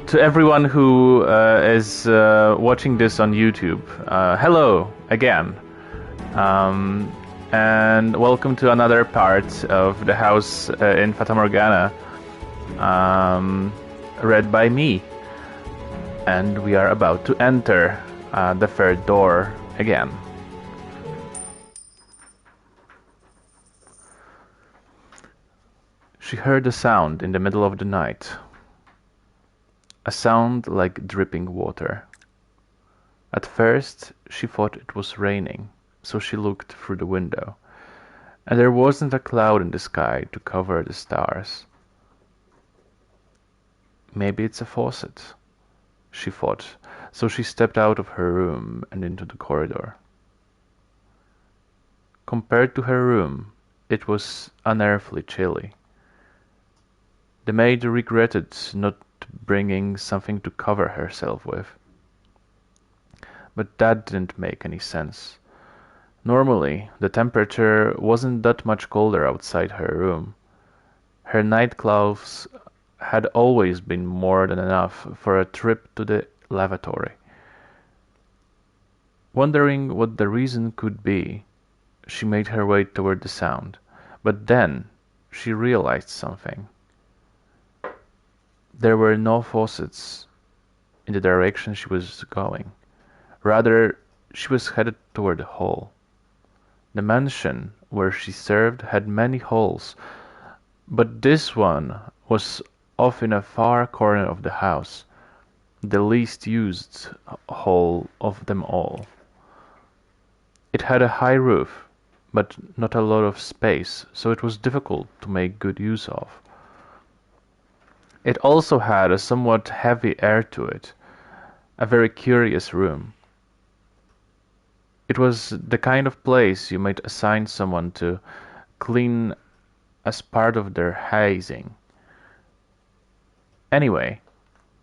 To everyone who is watching this on YouTube, hello again, and welcome to another part of the house in Fata Morgana, read by me. And we are about to enter the third door again. She heard a sound in the middle of the night. A sound like dripping water. At first, she thought it was raining, so she looked through the window, and there wasn't a cloud in the sky to cover the stars. Maybe it's a faucet, she thought, so she stepped out of her room and into the corridor. Compared to her room, it was unearthly chilly. The maid regretted not bringing something to cover herself with. But that didn't make any sense. Normally, the temperature wasn't that much colder outside her room. Her nightclothes had always been more than enough for a trip to the lavatory. Wondering what the reason could be, she made her way toward the sound. But then she realized something. There were no faucets in the direction she was going. Rather, she was headed toward the hall. The mansion where she served had many halls, but this one was off in a far corner of the house, the least used hall of them all. It had a high roof, but not a lot of space, so it was difficult to make good use of. It also had a somewhat heavy air to it, a very curious room. It was the kind of place you might assign someone to clean as part of their hazing. Anyway,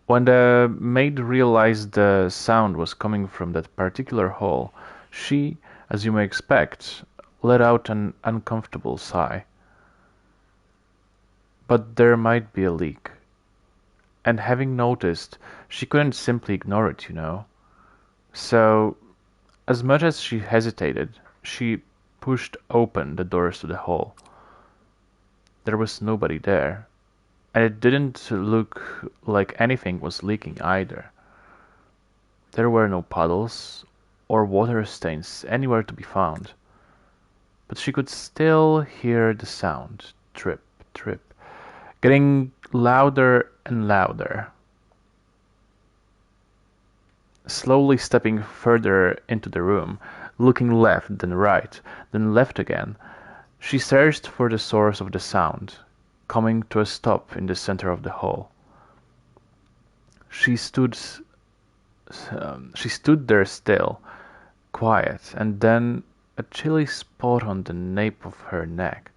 when the maid realized the sound was coming from that particular hall, she, as you may expect, let out an uncomfortable sigh. But there might be a leak. And having noticed, she couldn't simply ignore it, you know. So, as much as she hesitated, she pushed open the doors to the hall. There was nobody there, and it didn't look like anything was leaking either. There were no puddles or water stains anywhere to be found, but she could still hear the sound, drip, drip, getting louder and louder. Slowly stepping further into the room, looking left, then right, then left again, she searched for the source of the sound, coming to a stop in the center of the hall. She stood there still, quiet, and then a chilly spot on the nape of her neck.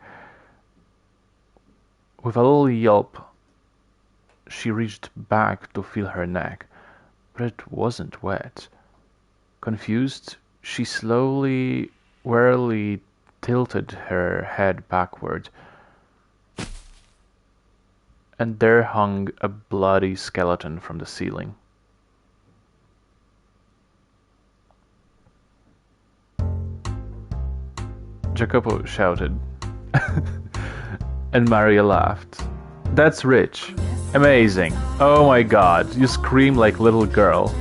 With a little yelp, she reached back to feel her neck, but it wasn't wet. Confused, she slowly, warily tilted her head backward, and there hung a bloody skeleton from the ceiling. Jacopo shouted, and Maria laughed. That's rich. Amazing. Oh my god, you scream like little girl.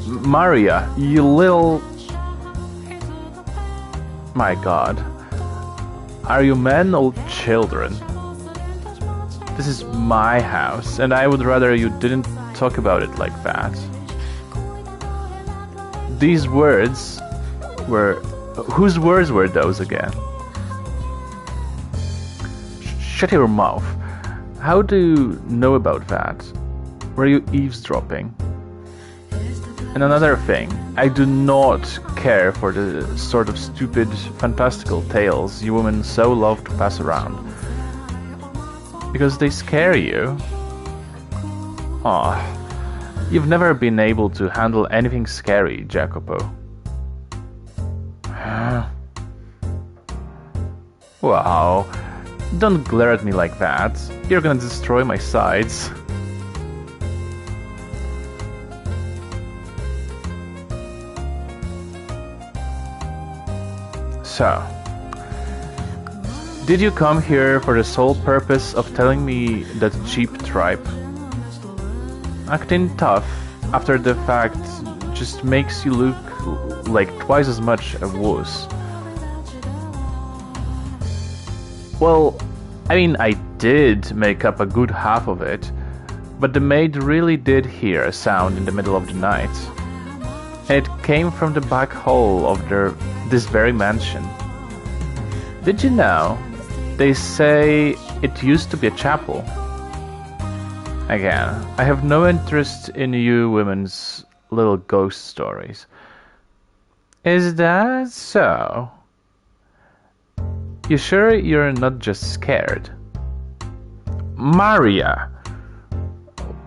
Maria, you little... My god. Are you men or children? This is my house, and I would rather you didn't talk about it like that. These words were... Whose words were those again? Shut your mouth. How do you know about that? Were you eavesdropping? And another thing, I do not care for the sort of stupid, fantastical tales you women so love to pass around. Because they scare you. Aw, you've never been able to handle anything scary, Jacopo. Wow. Don't glare at me like that. You're gonna destroy my sides. So, did you come here for the sole purpose of telling me that cheap tripe? Acting tough after the fact just makes you look like twice as much a wuss. Well, I mean, I did make up a good half of it, but the maid really did hear a sound in the middle of the night. And it came from the back hall of this very mansion. Did you know? They say it used to be a chapel. Again, I have no interest in you women's little ghost stories. Is that so? You sure you're not just scared? Maria!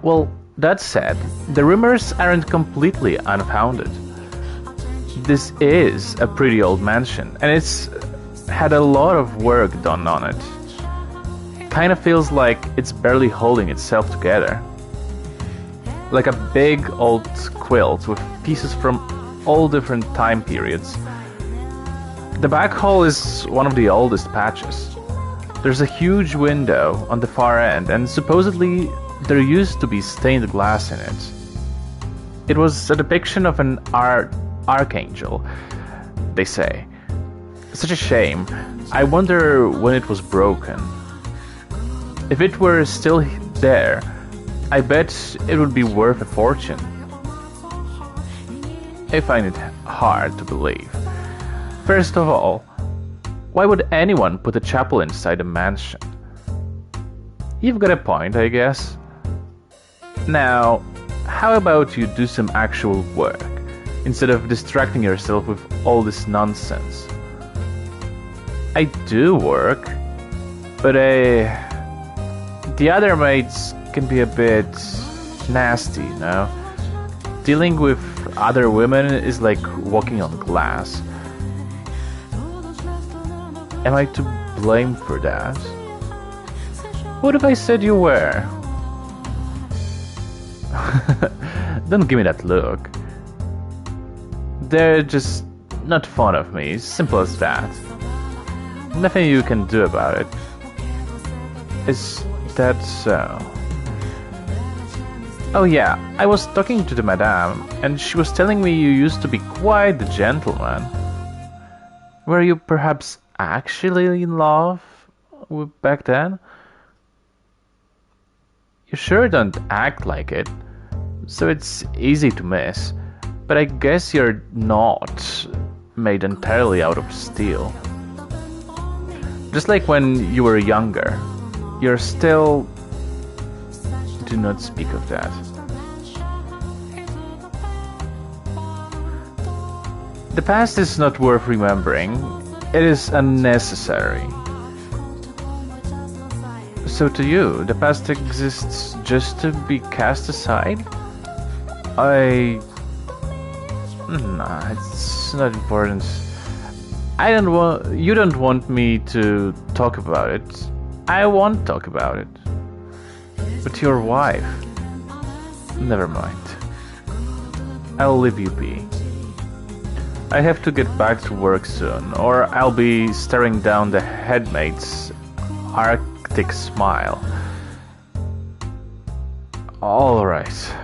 Well, that said, the rumors aren't completely unfounded. This is a pretty old mansion, and it's had a lot of work done on it. Kinda feels like it's barely holding itself together. Like a big old quilt with pieces from all different time periods. The back hall is one of the oldest patches. There's a huge window on the far end, and supposedly there used to be stained glass in it. It was a depiction of an archangel, they say. Such a shame. I wonder when it was broken. If it were still there, I bet it would be worth a fortune. I find it hard to believe. First of all, why would anyone put a chapel inside a mansion? You've got a point, I guess. Now, how about you do some actual work, instead of distracting yourself with all this nonsense? I do work, but the other maids can be a bit nasty, you know? Dealing with other women is like walking on glass. Am I to blame for that? What if I said you were? Don't give me that look. They're just not fond of me, simple as that. Nothing you can do about it. Is that so? Oh yeah, I was talking to the madame, and she was telling me you used to be quite the gentleman. Were you perhaps actually in love back then? You sure don't act like it, so it's easy to miss, but I guess you're not made entirely out of steel. Just like when you were younger, you're still... Do not speak of that. The past is not worth remembering. It is unnecessary. So to you, the past exists just to be cast aside? Nah, it's not important. You don't want me to talk about it. I won't talk about it. But your wife... Never mind. I'll leave you be. I have to get back to work soon, or I'll be staring down the headmate's Arctic smile. Alright.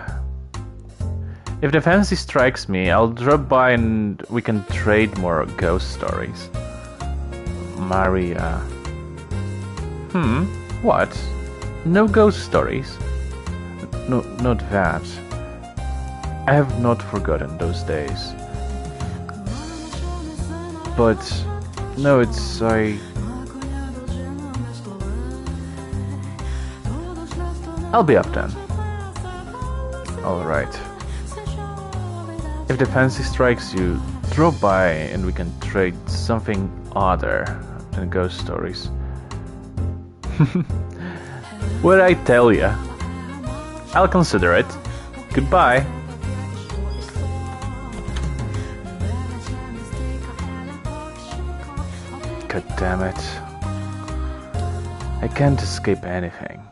If the fancy strikes me, I'll drop by and we can trade more ghost stories. Maria... What? No ghost stories? No, not that. I have not forgotten those days. But... No, it's... I'll be up then. Alright. If the fancy strikes you, drop by and we can trade something other than ghost stories. What'd I tell ya? I'll consider it. Goodbye. God damn it. I can't escape anything.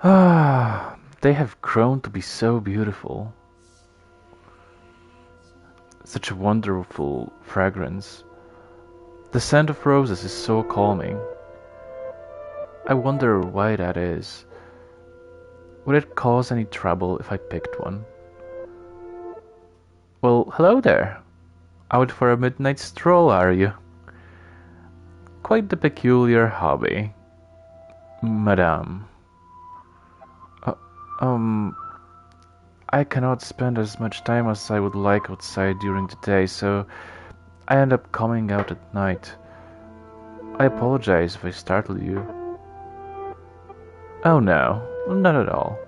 Ah, they have grown to be so beautiful. Such a wonderful fragrance. The scent of roses is so calming. I wonder why that is. Would it cause any trouble if I picked one? Well, hello there. Out for a midnight stroll, are you? Quite the peculiar hobby, madame. Uh, um, I cannot spend as much time as I would like outside during the day, so I end up coming out at night. I apologize if I startle you. Oh no, not at all.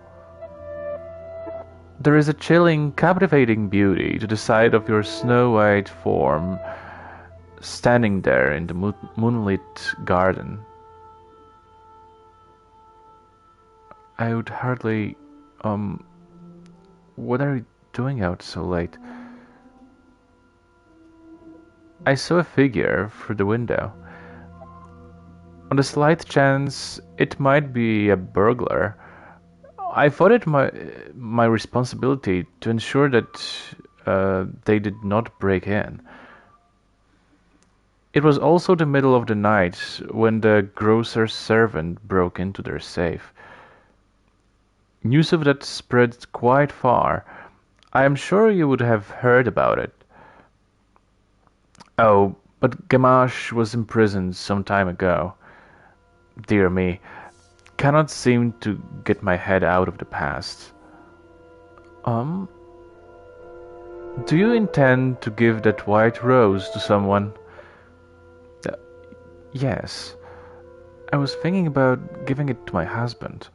There is a chilling, captivating beauty to the sight of your snow-white form standing there in the moonlit garden. I would hardly... Um, what are you doing out so late? I saw a figure through the window. On the slight chance it might be a burglar, I thought it my responsibility to ensure that they did not break in. It was also the middle of the night when the grocer's servant broke into their safe. News of that spread quite far. I am sure you would have heard about it. Oh, but Gamache was imprisoned some time ago. Dear me, cannot seem to get my head out of the past. Um, do you intend to give that white rose to someone? Uh, yes. I was thinking about giving it to my husband.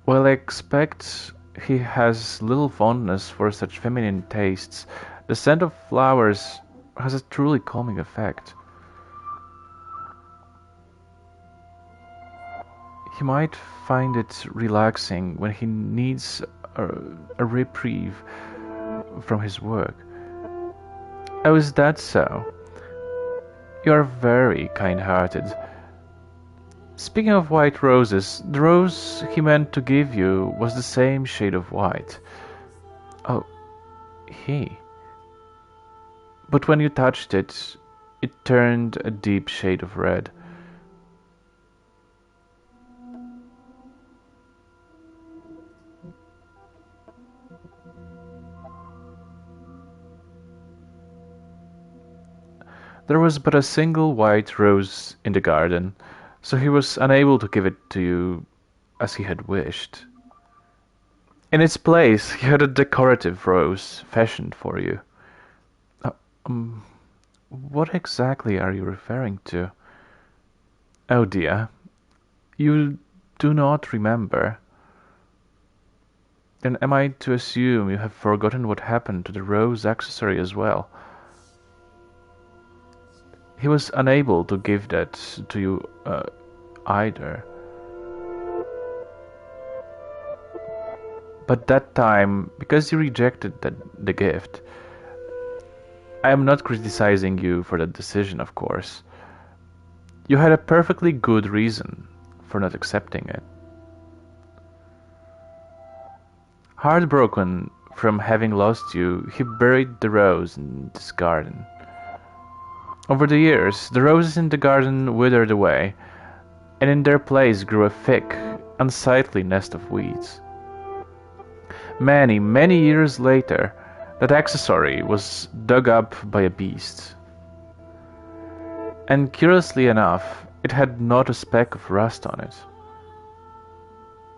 While I expect he has little fondness for such feminine tastes, the scent of flowers has a truly calming effect. He might find it relaxing when he needs a, a reprieve from his work. Oh, is that so? You are very kind-hearted. Speaking of white roses, the rose he meant to give you was the same shade of white. Oh, he. But when you touched it, it turned a deep shade of red. There was but a single white rose in the garden, so he was unable to give it to you as he had wished. In its place, he had a decorative rose fashioned for you. Uh, um, what exactly are you referring to? Oh dear, you do not remember. Then am I to assume you have forgotten what happened to the rose accessory as well? He was unable to give that to you either. But that time, because you rejected the gift, I am not criticizing you for that decision, of course. You had a perfectly good reason for not accepting it. Heartbroken from having lost you, he buried the rose in this garden. Over the years, the roses in the garden withered away, and in their place grew a thick, unsightly nest of weeds. Many, many years later, that accessory was dug up by a beast. And curiously enough, it had not a speck of rust on it.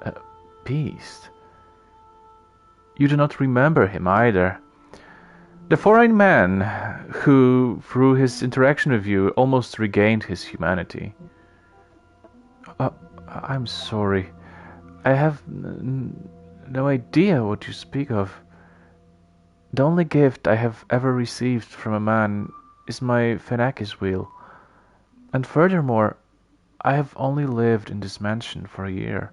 A beast? You do not remember him either. The foreign man who, through his interaction with you, almost regained his humanity. I'm sorry. I have no idea what you speak of. The only gift I have ever received from a man is my Fenakis wheel. And furthermore, I have only lived in this mansion for a year.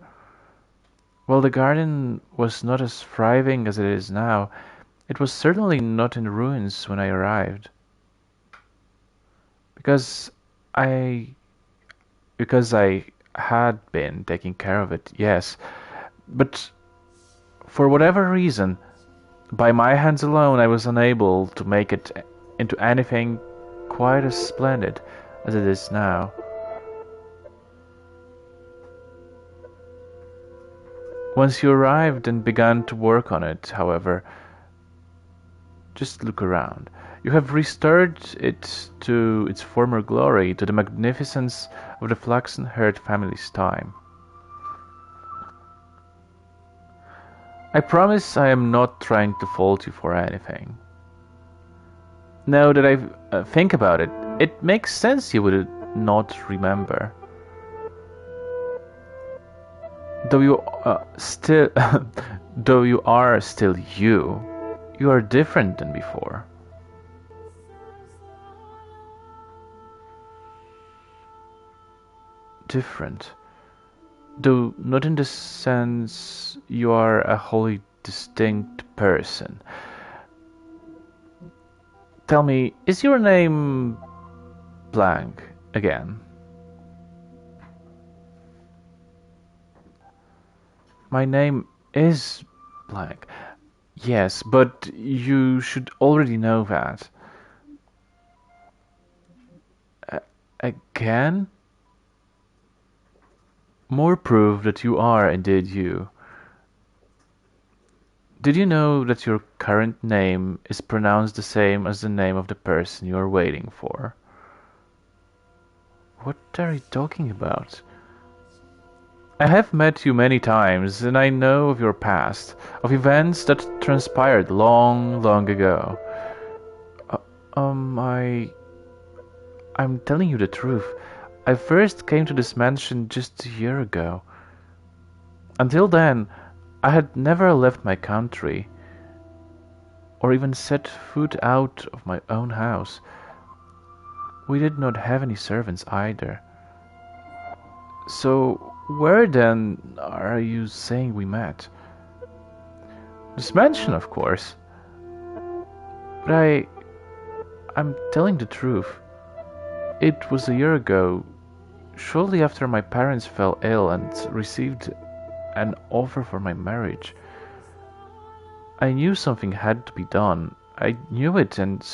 While the garden was not as thriving as it is now, it was certainly not in ruins when I arrived. Because I because I had been taking care of it, yes, but for whatever reason, by my hands alone, I was unable to make it into anything quite as splendid as it is now. Once you arrived and began to work on it, however, just look around. You have restored it to its former glory, to the magnificence of the flaxen-haired family's time. I promise I am not trying to fault you for anything. Now that I think about it, it makes sense you would not remember. Though you still, though you are still you, you are different than before. Different, though not in the sense you are a wholly distinct person. Tell me, is your name blank again? My name is blank. Yes, but you should already know that. Again? More proof that you are indeed you. Did you know that your current name is pronounced the same as the name of the person you are waiting for? What are you talking about? I have met you many times, and I know of your past, of events that transpired long, long ago. Uh, um, I... I'm telling you the truth. I first came to this mansion just a year ago. Until then, I had never left my country, or even set foot out of my own house. We did not have any servants either. So, where then are you saying we met? This mansion, of course. But I'm telling the truth. It was a year ago, shortly after my parents fell ill and received an offer for my marriage. I knew something had to be done. I knew it, and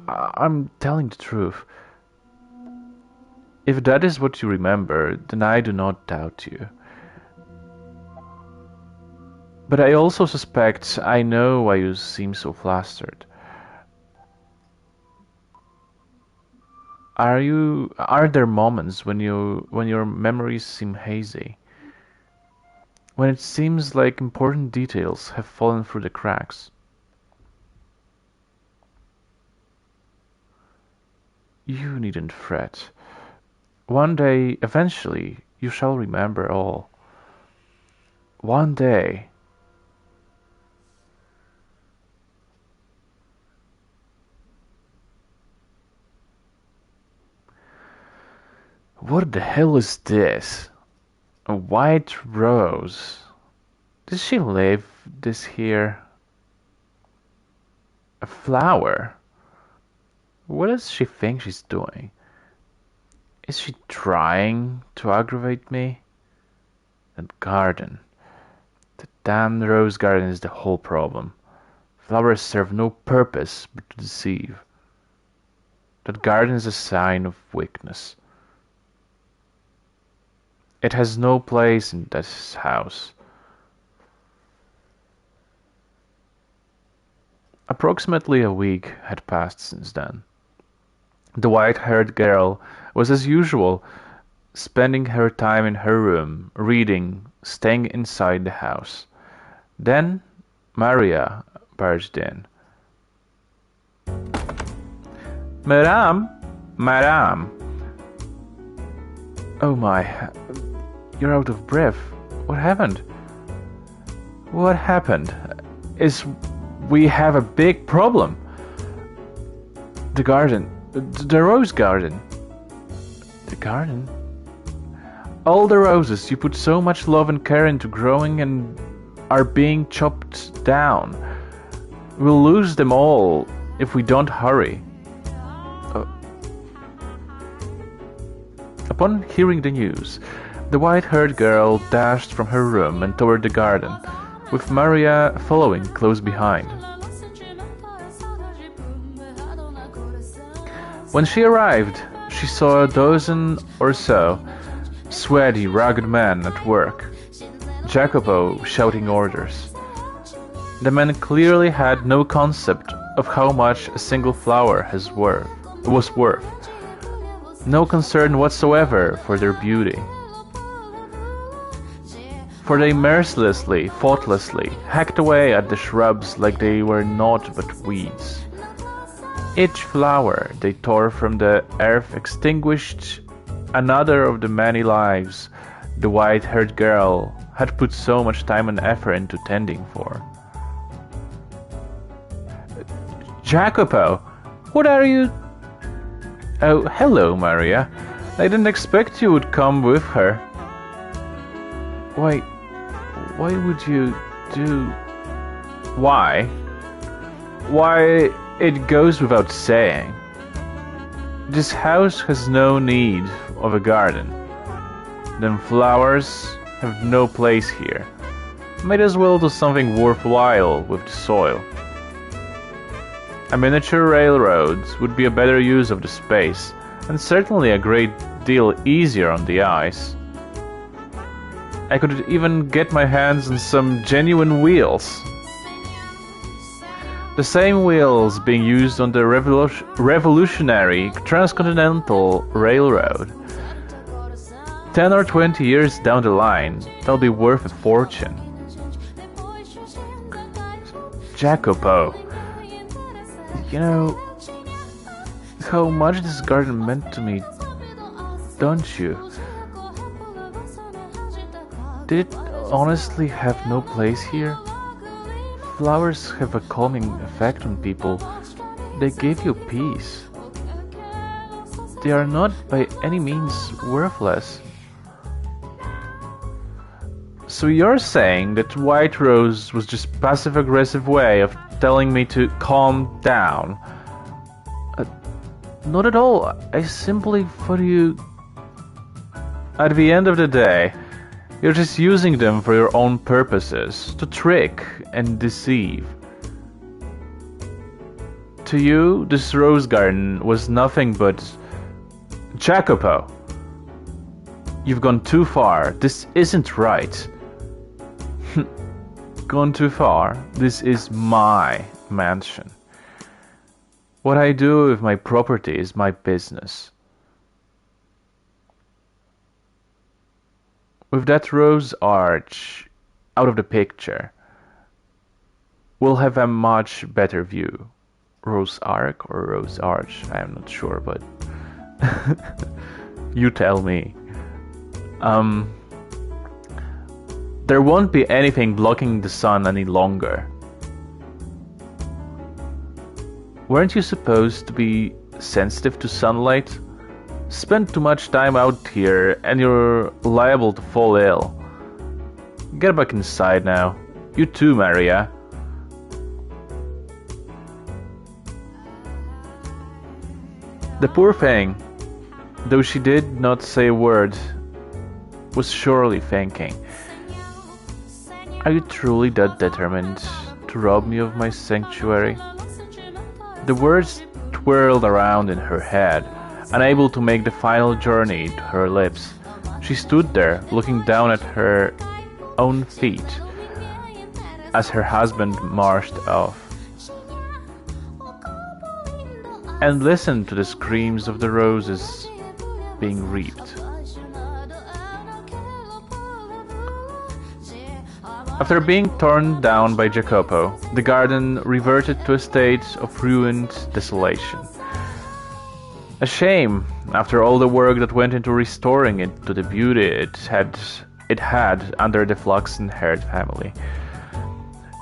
I'm telling the truth. If that is what you remember, then I do not doubt you. But I also suspect I know why you seem so flustered. Are there moments when your memories seem hazy? When it seems like important details have fallen through the cracks? You needn't fret. One day, eventually, you shall remember all. One day. What the hell is this? A white rose. Did she leave this here? A flower? What does she think she's doing? Is she trying to aggravate me? That garden. The damned rose garden is the whole problem. Flowers serve no purpose but to deceive. That garden is a sign of weakness. It has no place in this house. Approximately a week had passed since then. The white-haired girl was as usual, spending her time in her room, reading, staying inside the house. Then Maria barged in. Madame, Madame. Oh my, you're out of breath. What happened? What happened? We have a big problem. The garden. The rose garden. The garden? All the roses you put so much love and care into growing and are being chopped down. We'll lose them all if we don't hurry. Upon hearing the news, the white-haired girl dashed from her room and toward the garden, with Maria following close behind. When she arrived, she saw a dozen or so sweaty, rugged men at work, Jacopo shouting orders. The men clearly had no concept of how much a single flower was worth, no concern whatsoever for their beauty. For they mercilessly, thoughtlessly, hacked away at the shrubs like they were naught but weeds. Each flower they tore from the earth extinguished another of the many lives the white-haired girl had put so much time and effort into tending for. Jacopo, what are you... Oh, hello, Maria. I didn't expect you would come with her. Why would you do... Why? Why, it goes without saying. This house has no need of a garden. Then flowers have no place here. Might as well do something worthwhile with the soil. A miniature railroad would be a better use of the space, and certainly a great deal easier on the eyes. I could even get my hands on some genuine wheels. The same wheels being used on the revolutionary transcontinental railroad. 10 or 20 years down the line, they'll be worth a fortune. Jacopo, you know how much this garden meant to me, don't you? Did it honestly have no place here? Flowers have a calming effect on people. They give you peace. They are not by any means worthless. So you're saying that White Rose was just passive-aggressive way of telling me to calm down? Not at all. I simply thought you... At the end of the day, you're just using them for your own purposes, to trick and deceive. To you, this rose garden was nothing but... Jacopo! You've gone too far. This isn't right. Gone too far. This is my mansion. What I do with my property is my business. With that rose arch out of the picture, we'll have a much better view. Rose arc or rose arch? I am not sure, but you tell me. There won't be anything blocking the sun any longer. Weren't you supposed to be sensitive to sunlight? Spend too much time out here and you're liable to fall ill. Get back inside now. You too, Maria. The poor thing, though she did not say a word, was surely thinking, are you truly that determined to rob me of my sanctuary? The words twirled around in her head, unable to make the final journey to her lips. She stood there, looking down at her own feet as her husband marched off, and listened to the screams of the roses being reaped. After being torn down by Jacopo, the garden reverted to a state of ruined desolation. A shame, after all the work that went into restoring it to the beauty it had under the flaxen-haired family.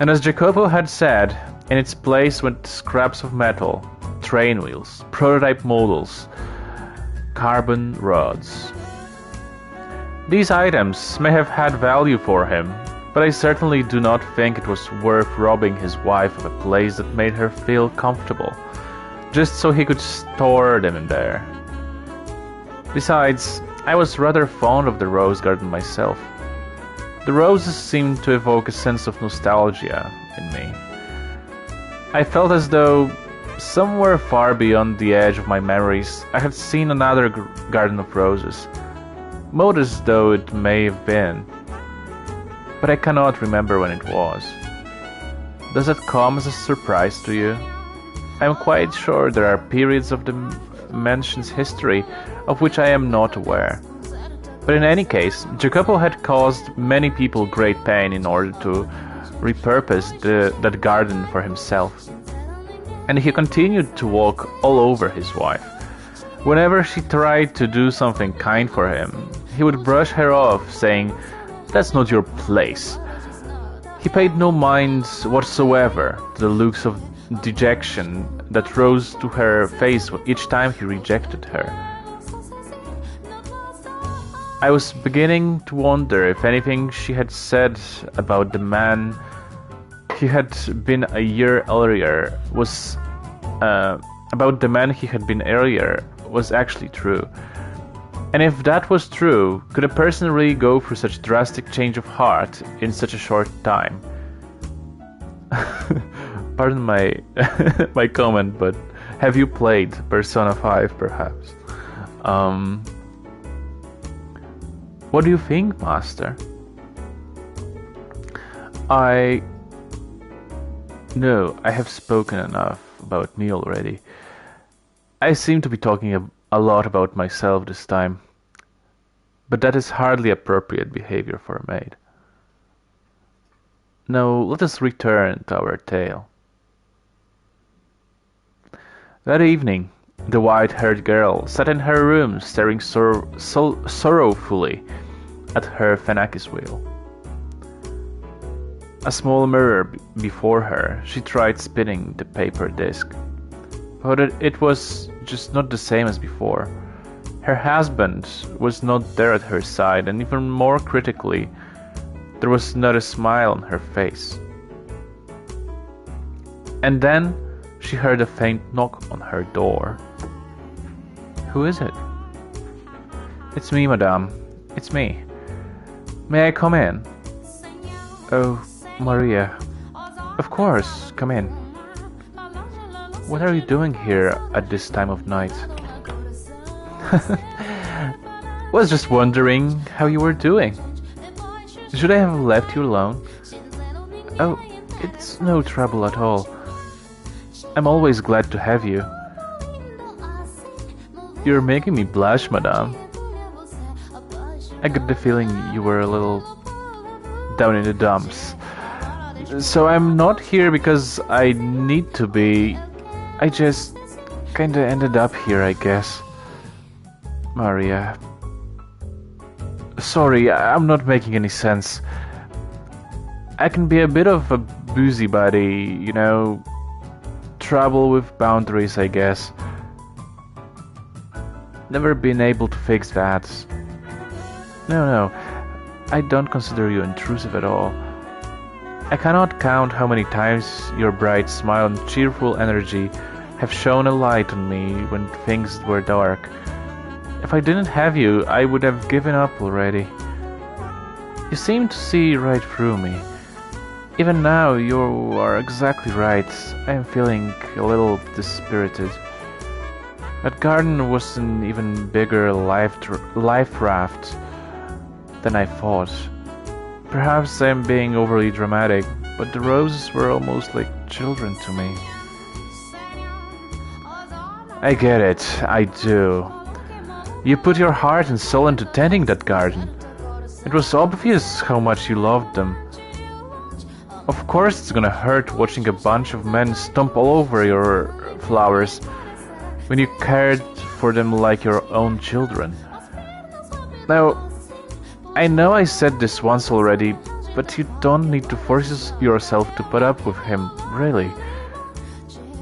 And as Jacopo had said, in its place went scraps of metal, train wheels, prototype models, carbon rods. These items may have had value for him, but I certainly do not think it was worth robbing his wife of a place that made her feel comfortable, just so he could store them in there. Besides, I was rather fond of the rose garden myself. The roses seemed to evoke a sense of nostalgia in me. I felt as though, somewhere far beyond the edge of my memories, I had seen another garden of roses, modest though it may have been, but I cannot remember when it was. Does that come as a surprise to you? I am quite sure there are periods of the mansion's history of which I am not aware. But in any case, Jacopo had caused many people great pain in order to repurpose that garden for himself. And he continued to walk all over his wife. Whenever she tried to do something kind for him, he would brush her off, saying, "That's not your place." He paid no mind whatsoever to the looks of dejection that rose to her face each time he rejected her. I was beginning to wonder if anything she had said about the man he had been a year earlier was actually true. And if that was true, could a person really go through such drastic change of heart in such a short time? Pardon my my comment, but have you played Persona 5 perhaps? What do you think, Master? No, I have spoken enough about me already. I seem to be talking a lot about myself this time, but that is hardly appropriate behavior for a maid. Now let us return to our tale. That evening, the white-haired girl sat in her room staring sorrowfully at her Phenakis wheel. A small mirror before her, she tried spinning the paper disc. But it was just not the same as before. Her husband was not there at her side, and even more critically, there was not a smile on her face. And then she heard a faint knock on her door. "Who is it?" "It's me, madame. It's me. May I come in?" "Oh, Maria. Of course, come in. What are you doing here at this time of night?" "Was just wondering how you were doing. Should I have left you alone?" "Oh, it's no trouble at all. I'm always glad to have you." "You're making me blush, madame. I get the feeling you were a little down in the dumps. So I'm not here because I need to be. I just kinda ended up here, I guess." "Maria. Sorry, I'm not making any sense. I can be a bit of a busybody, you know. Trouble with boundaries, I guess. Never been able to fix that. No, I don't consider you intrusive at all. I cannot count how many times your bright smile and cheerful energy have shone a light on me when things were dark. If I didn't have you, I would have given up already. You seem to see right through me. Even now, you are exactly right. I am feeling a little dispirited. That garden was an even bigger life raft than I thought. Perhaps I am being overly dramatic, but the roses were almost like children to me." "I get it, I do. You put your heart and soul into tending that garden. It was obvious how much you loved them. Of course it's gonna hurt watching a bunch of men stomp all over your flowers when you cared for them like your own children. Now, I know I said this once already, but you don't need to force yourself to put up with him, really.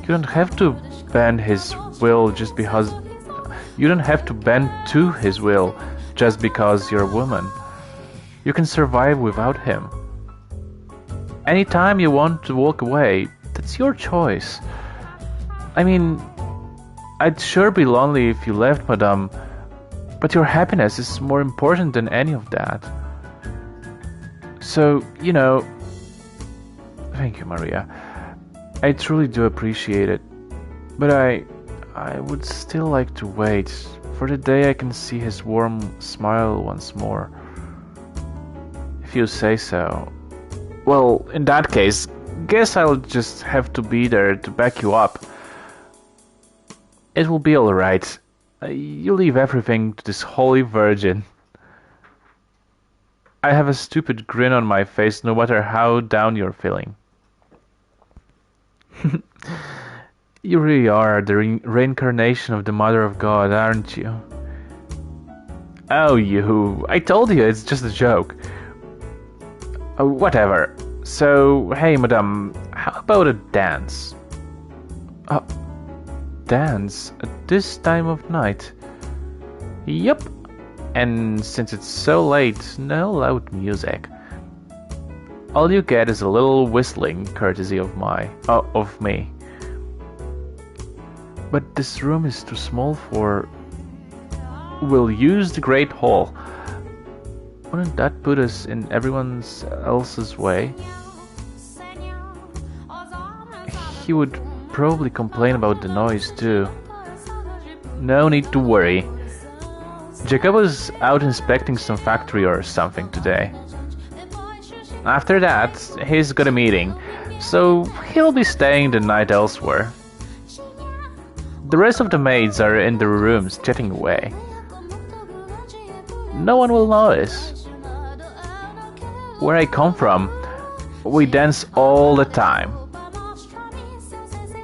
You don't have to bend his will just because... You don't have to bend to his will just because you're a woman. You can survive without him. Anytime you want to walk away, that's your choice. I mean, I'd sure be lonely if you left, madame, but your happiness is more important than any of that. So, thank you, Maria. I truly do appreciate it, but I would still like to wait for the day I can see his warm smile once more. If you say so. Well, in that case, guess I'll just have to be there to back you up. It will be alright. You leave everything to this holy virgin. I have a stupid grin on my face no matter how down you're feeling. You really are the reincarnation of the Mother of God, aren't you? Oh, you. I told you it's just a joke. Oh, whatever. So, hey, madame, how about a dance? Dance at this time of night? Yup. And since it's so late, no loud music. All you get is a little whistling, courtesy of me. But this room is too small for... We'll use the Great Hall. Wouldn't that put us in everyone else's way? He would probably complain about the noise too. No need to worry. Jacob was out inspecting some factory or something today. After that, he's got a meeting, so he'll be staying the night elsewhere. The rest of the maids are in their rooms chatting away. No one will notice. Where I come from, we dance all the time.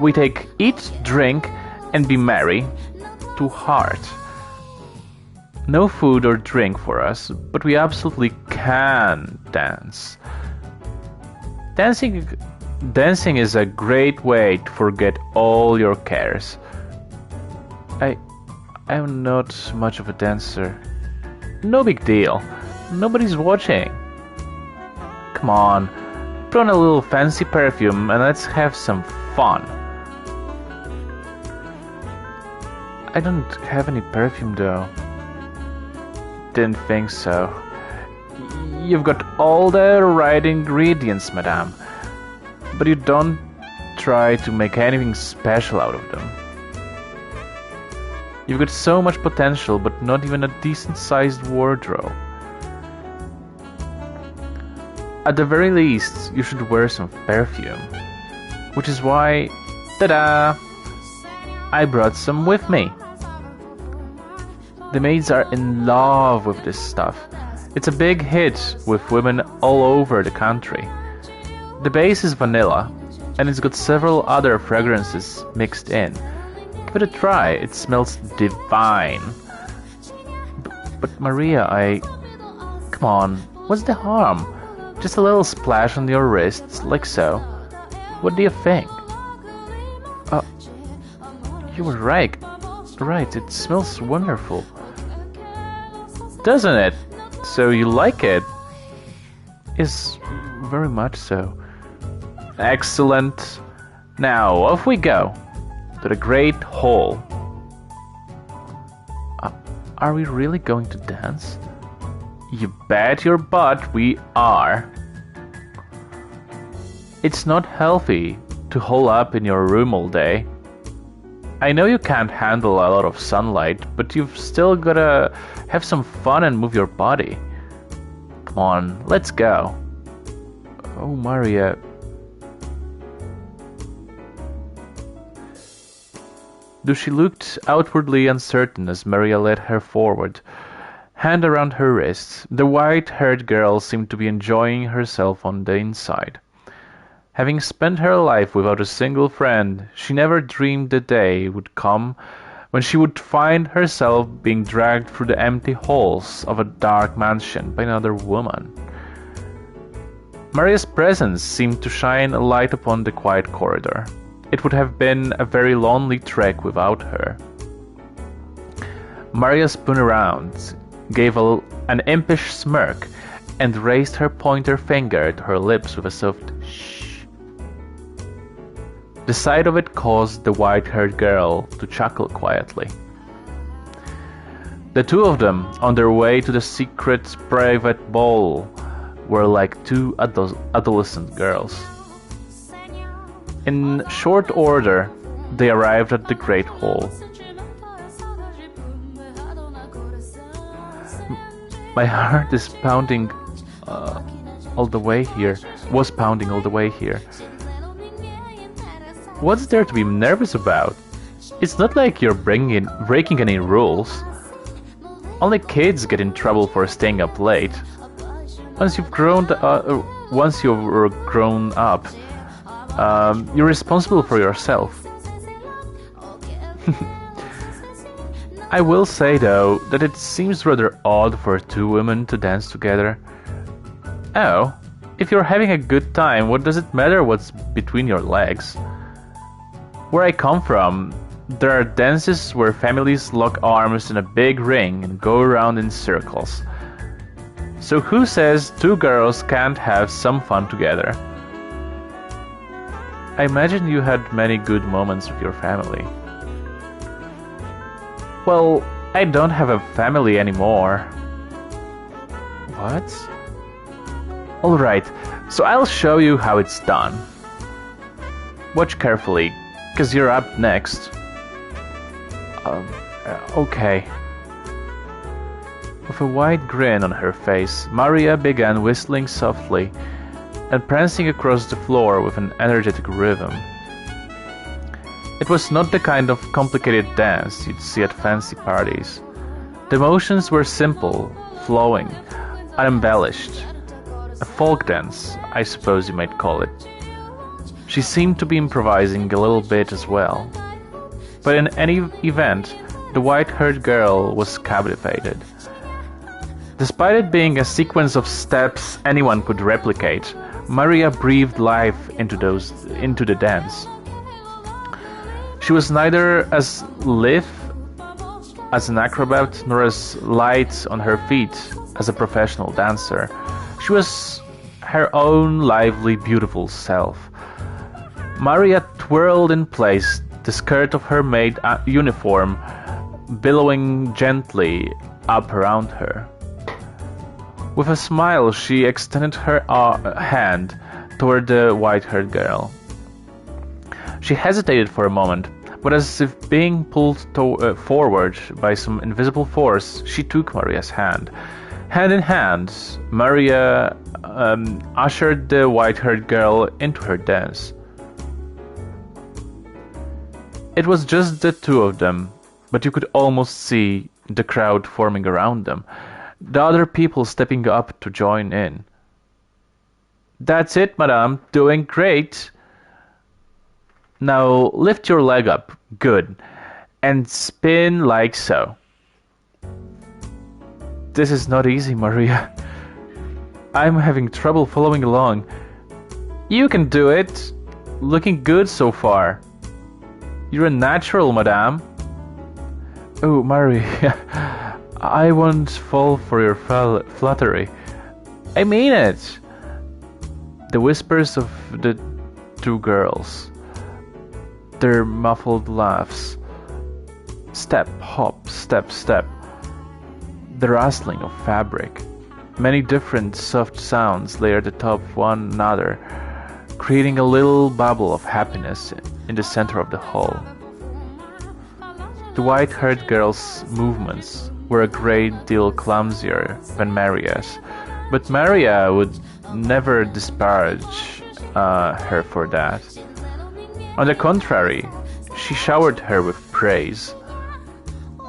We take eat, drink, and be merry to heart. No food or drink for us, but we absolutely can dance. Dancing is a great way to forget all your cares. I'm not much of a dancer. No big deal. Nobody's watching. Come on, put on a little fancy perfume and let's have some fun. I don't have any perfume though. Didn't think so. You've got all the right ingredients, madame, but you don't try to make anything special out of them. You've got so much potential, but not even a decent-sized wardrobe. At the very least, you should wear some perfume. Which is why, ta-da! I brought some with me. The maids are in love with this stuff. It's a big hit with women all over the country. The base is vanilla, and it's got several other fragrances mixed in. Give it a try, it smells divine. But Maria, Come on, what's the harm? Just a little splash on your wrists, like so. What do you think? You were right. Right, it smells wonderful. Doesn't it? So you like it? Yes, very much so. Excellent. Now, off we go. To the Great Hall. Are we really going to dance? You bet your butt we are. It's not healthy to hole up in your room all day. I know you can't handle a lot of sunlight, but you've still gotta have some fun and move your body. Come on, let's go. Oh, Maria. Though she looked outwardly uncertain as Maria led her forward, hand around her wrist, the white-haired girl seemed to be enjoying herself on the inside. Having spent her life without a single friend, she never dreamed the day would come when she would find herself being dragged through the empty halls of a dark mansion by another woman. Maria's presence seemed to shine a light upon the quiet corridor. It would have been a very lonely trek without her. Maria spun around, gave an impish smirk, and raised her pointer finger to her lips with a soft shh. The sight of it caused the white-haired girl to chuckle quietly. The two of them, on their way to the secret private ball, were like two adolescent girls. In short order, they arrived at the Great Hall. My heart is pounding all the way here. Was pounding all the way here. What's there to be nervous about? It's not like you're breaking any rules. Only kids get in trouble for staying up late. Once you're grown up, you're responsible for yourself. I will say though that it seems rather odd for two women to dance together. Oh, if you're having a good time, what does it matter what's between your legs? Where I come from, there are dances where families lock arms in a big ring and go around in circles. So who says two girls can't have some fun together? I imagine you had many good moments with your family. Well, I don't have a family anymore. What? Alright, so I'll show you how it's done. Watch carefully, cause you're up next. Okay. With a wide grin on her face, Maria began whistling softly and prancing across the floor with an energetic rhythm. It was not the kind of complicated dance you'd see at fancy parties. The motions were simple, flowing, unembellished. A folk dance, I suppose you might call it. She seemed to be improvising a little bit as well. But in any event, the white-haired girl was captivated. Despite it being a sequence of steps anyone could replicate, Maria breathed life into the dance. She was neither as lithe as an acrobat nor as light on her feet as a professional dancer. She was her own lively, beautiful self. Maria twirled in place, the skirt of her maid uniform billowing gently up around her. With a smile, she extended her hand toward the white-haired girl. She hesitated for a moment, but as if being pulled forward by some invisible force, she took Maria's hand. Hand in hand, Maria ushered the white-haired girl into her dance. It was just the two of them, but you could almost see the crowd forming around them, the other people stepping up to join in. "That's it, madame, doing great. Now lift your leg up, good, and spin like so." "This is not easy, Maria. I'm having trouble following along." "You can do it. Looking good so far." "You're a natural, madame." "Oh, Maria, I won't fall for your flattery." "I mean it." The whispers of the two girls, their muffled laughs, step, hop, step, step, the rustling of fabric, many different soft sounds layered atop one another, creating a little bubble of happiness in the center of the hall. The white-haired girl's movements were a great deal clumsier than Maria's, but Maria would never disparage her for that. On the contrary, she showered her with praise.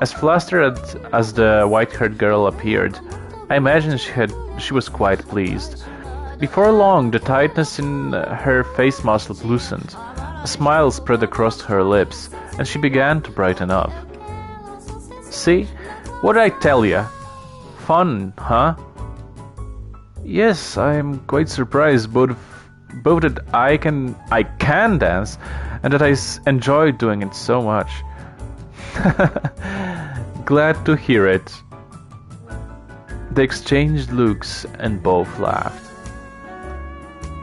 As flustered as the white-haired girl appeared, I imagine she was quite pleased. Before long, the tightness in her face muscles loosened, a smile spread across her lips, and she began to brighten up. "See? What did I tell ya? Fun, huh?" "Yes, I'm quite surprised both that I can dance and that I enjoy doing it so much." "Glad to hear it." They exchanged looks and both laughed.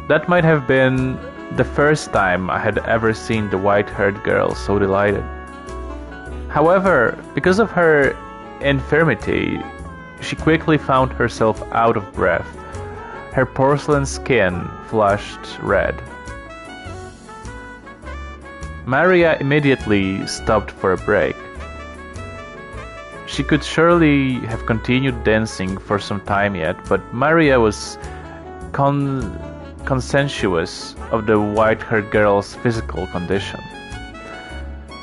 That might have been the first time I had ever seen the white-haired girl so delighted. However, because of her infirmity, she quickly found herself out of breath. Her porcelain skin flushed red. Maria immediately stopped for a break. She could surely have continued dancing for some time yet, but Maria was conscientious of the white-haired girl's physical condition.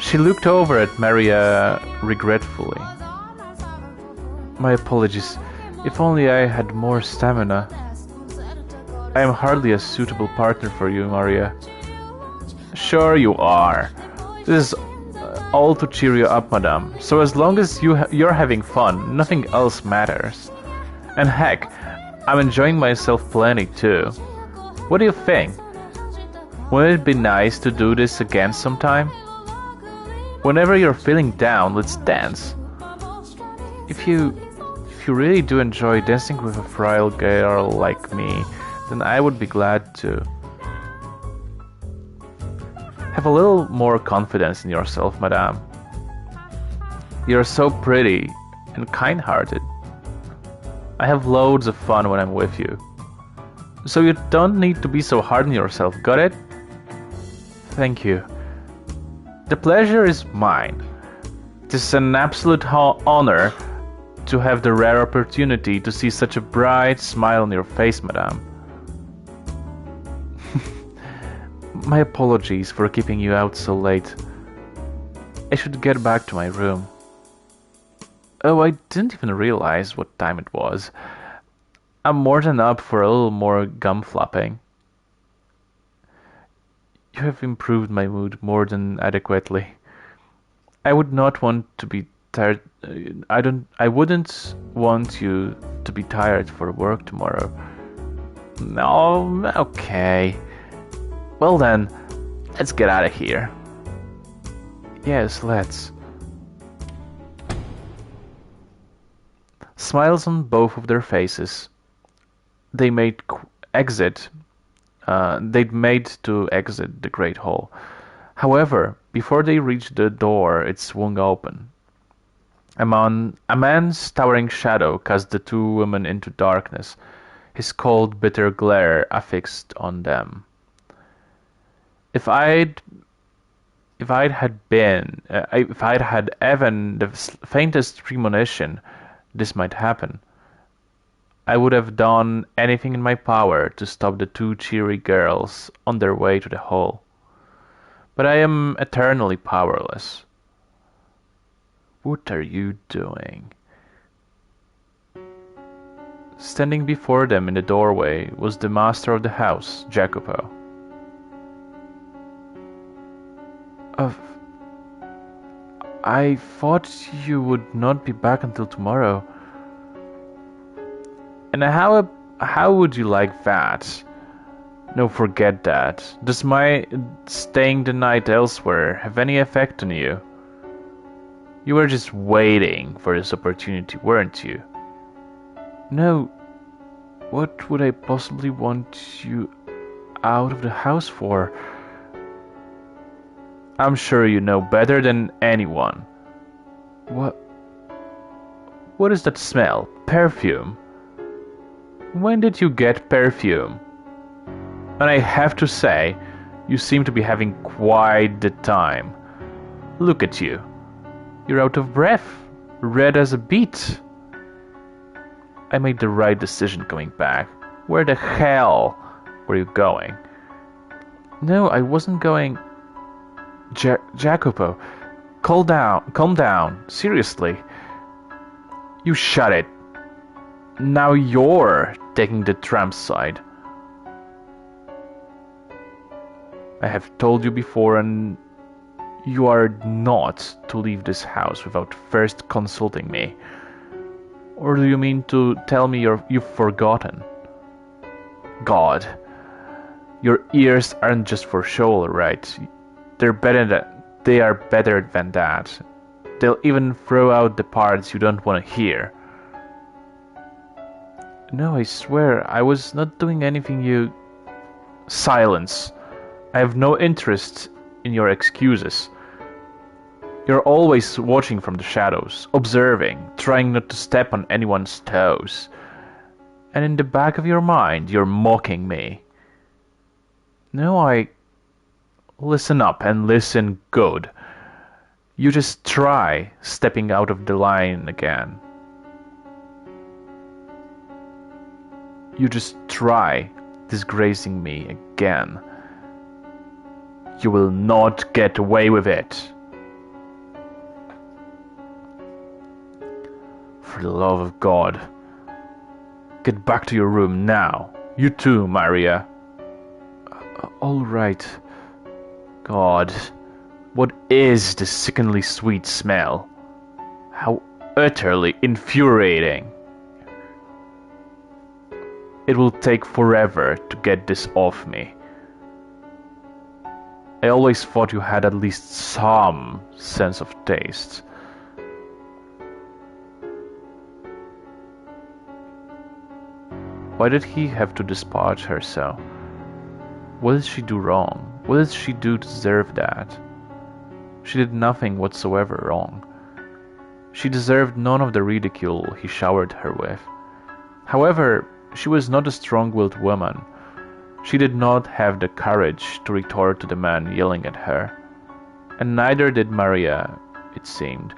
She looked over at Maria regretfully. My apologies. If only I had more stamina. I am hardly a suitable partner for you, Maria. Sure you are. This is all to cheer you up, madame. So as long as you're having fun, nothing else matters. And heck, I'm enjoying myself plenty too. What do you think? Wouldn't it be nice to do this again sometime? Whenever you're feeling down, let's dance. If you really do enjoy dancing with a frail girl like me, then I would be glad to. Have a little more confidence in yourself, madame. You're so pretty and kind-hearted. I have loads of fun when I'm with you. So you don't need to be so hard on yourself, got it? Thank you. The pleasure is mine. It is an absolute honor to have the rare opportunity to see such a bright smile on your face, madame. My apologies for keeping you out so late. I should get back to my room. Oh, I didn't even realize what time it was. I'm more than up for a little more gum flopping. You have improved my mood more than adequately. I would not want to be tired. I wouldn't want you to be tired for work tomorrow. No, okay. Well then, let's get out of here. Yes, let's. Smiles on both of their faces. They made They'd made to exit the great hall. However, before they reached the door, it swung open. A man's towering shadow cast the two women into darkness, his cold, bitter glare affixed on them. If I'd had even the faintest premonition this might happen, I would have done anything in my power to stop the two cheery girls on their way to the hall. But I am eternally powerless. What are you doing? Standing before them in the doorway was the master of the house, Jacopo. I thought you would not be back until tomorrow. And how would you like that? No, forget that. Does my staying the night elsewhere have any effect on you? You were just waiting for this opportunity, weren't you? No. What would I possibly want you out of the house for? I'm sure you know better than anyone. What is that smell? Perfume? When did you get perfume? And I have to say, you seem to be having quite the time. Look at you. You're out of breath, red as a beet. I made the right decision coming back. Where the hell were you going? No, I wasn't going... Jacopo, calm down, seriously. You shut it. Now you're taking the tramp's side. I have told you before, and you are not to leave this house without first consulting me. Or do you mean to tell me you've forgotten? God, your ears aren't just for show, all right? They are better than that. They'll even throw out the parts you don't want to hear. No, I swear, I was not doing anything you... Silence. I have no interest in your excuses. You're always watching from the shadows, observing, trying not to step on anyone's toes. And in the back of your mind, you're mocking me. No, I... Listen up and listen good. You just try stepping out of the line again. You just try disgracing me again. You will not get away with it. For the love of God. Get back to your room now. You too, Maria. All right. God, what is this sickeningly sweet smell? How utterly infuriating. It will take forever to get this off me. I always thought you had at least some sense of taste. Why did he have to despise her so? What did she do wrong? What did she do to deserve that? She did nothing whatsoever wrong. She deserved none of the ridicule he showered her with. However, she was not a strong-willed woman. She did not have the courage to retort to the man yelling at her. And neither did Maria, it seemed.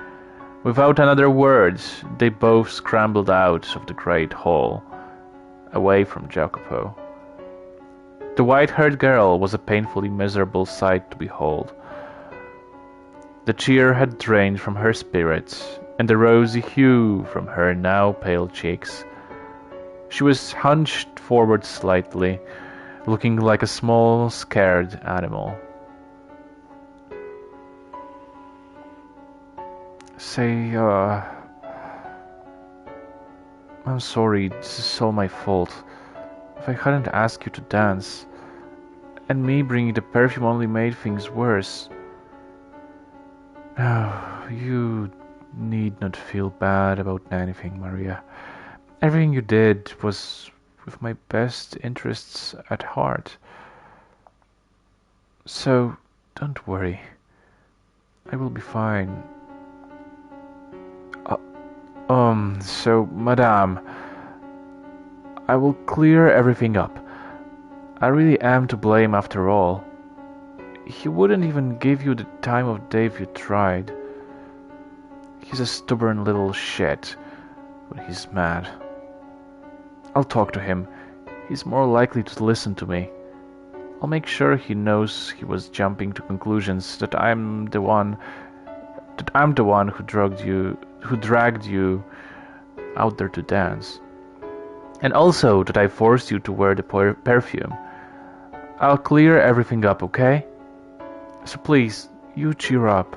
Without another word, they both scrambled out of the great hall, away from Jacopo. The white-haired girl was a painfully miserable sight to behold. The cheer had drained from her spirits, and the rosy hue from her now pale cheeks. She was hunched forward slightly, looking like a small, scared animal. Say, I'm sorry, this is all my fault. If I hadn't asked you to dance, and me bringing the perfume only made things worse. No, you need not feel bad about anything, Maria. Everything you did was with my best interests at heart. So, don't worry. I will be fine. So, Madame, I will clear everything up. I really am to blame after all. He wouldn't even give you the time of day if you tried. He's a stubborn little shit, but he's mad. I'll talk to him. He's more likely to listen to me. I'll make sure he knows he was jumping to conclusions that I'm the one who dragged you out there to dance. And also that I forced you to wear the perfume. I'll clear everything up, okay? So please, you cheer up.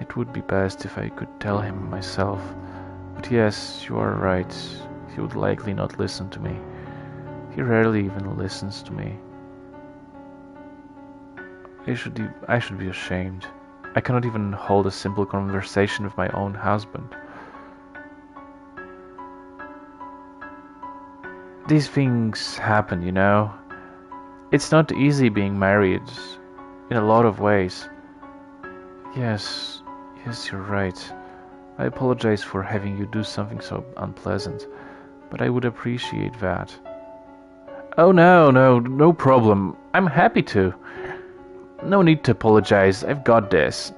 It would be best if I could tell him myself. But yes, you are right. He would likely not listen to me. He rarely even listens to me. I should be ashamed. I cannot even hold a simple conversation with my own husband. These things happen, you know. It's not easy being married, in a lot of ways. Yes, you're right. I apologize for having you do something so unpleasant, but I would appreciate that. Oh no problem. I'm happy to. No need to apologize, I've got this.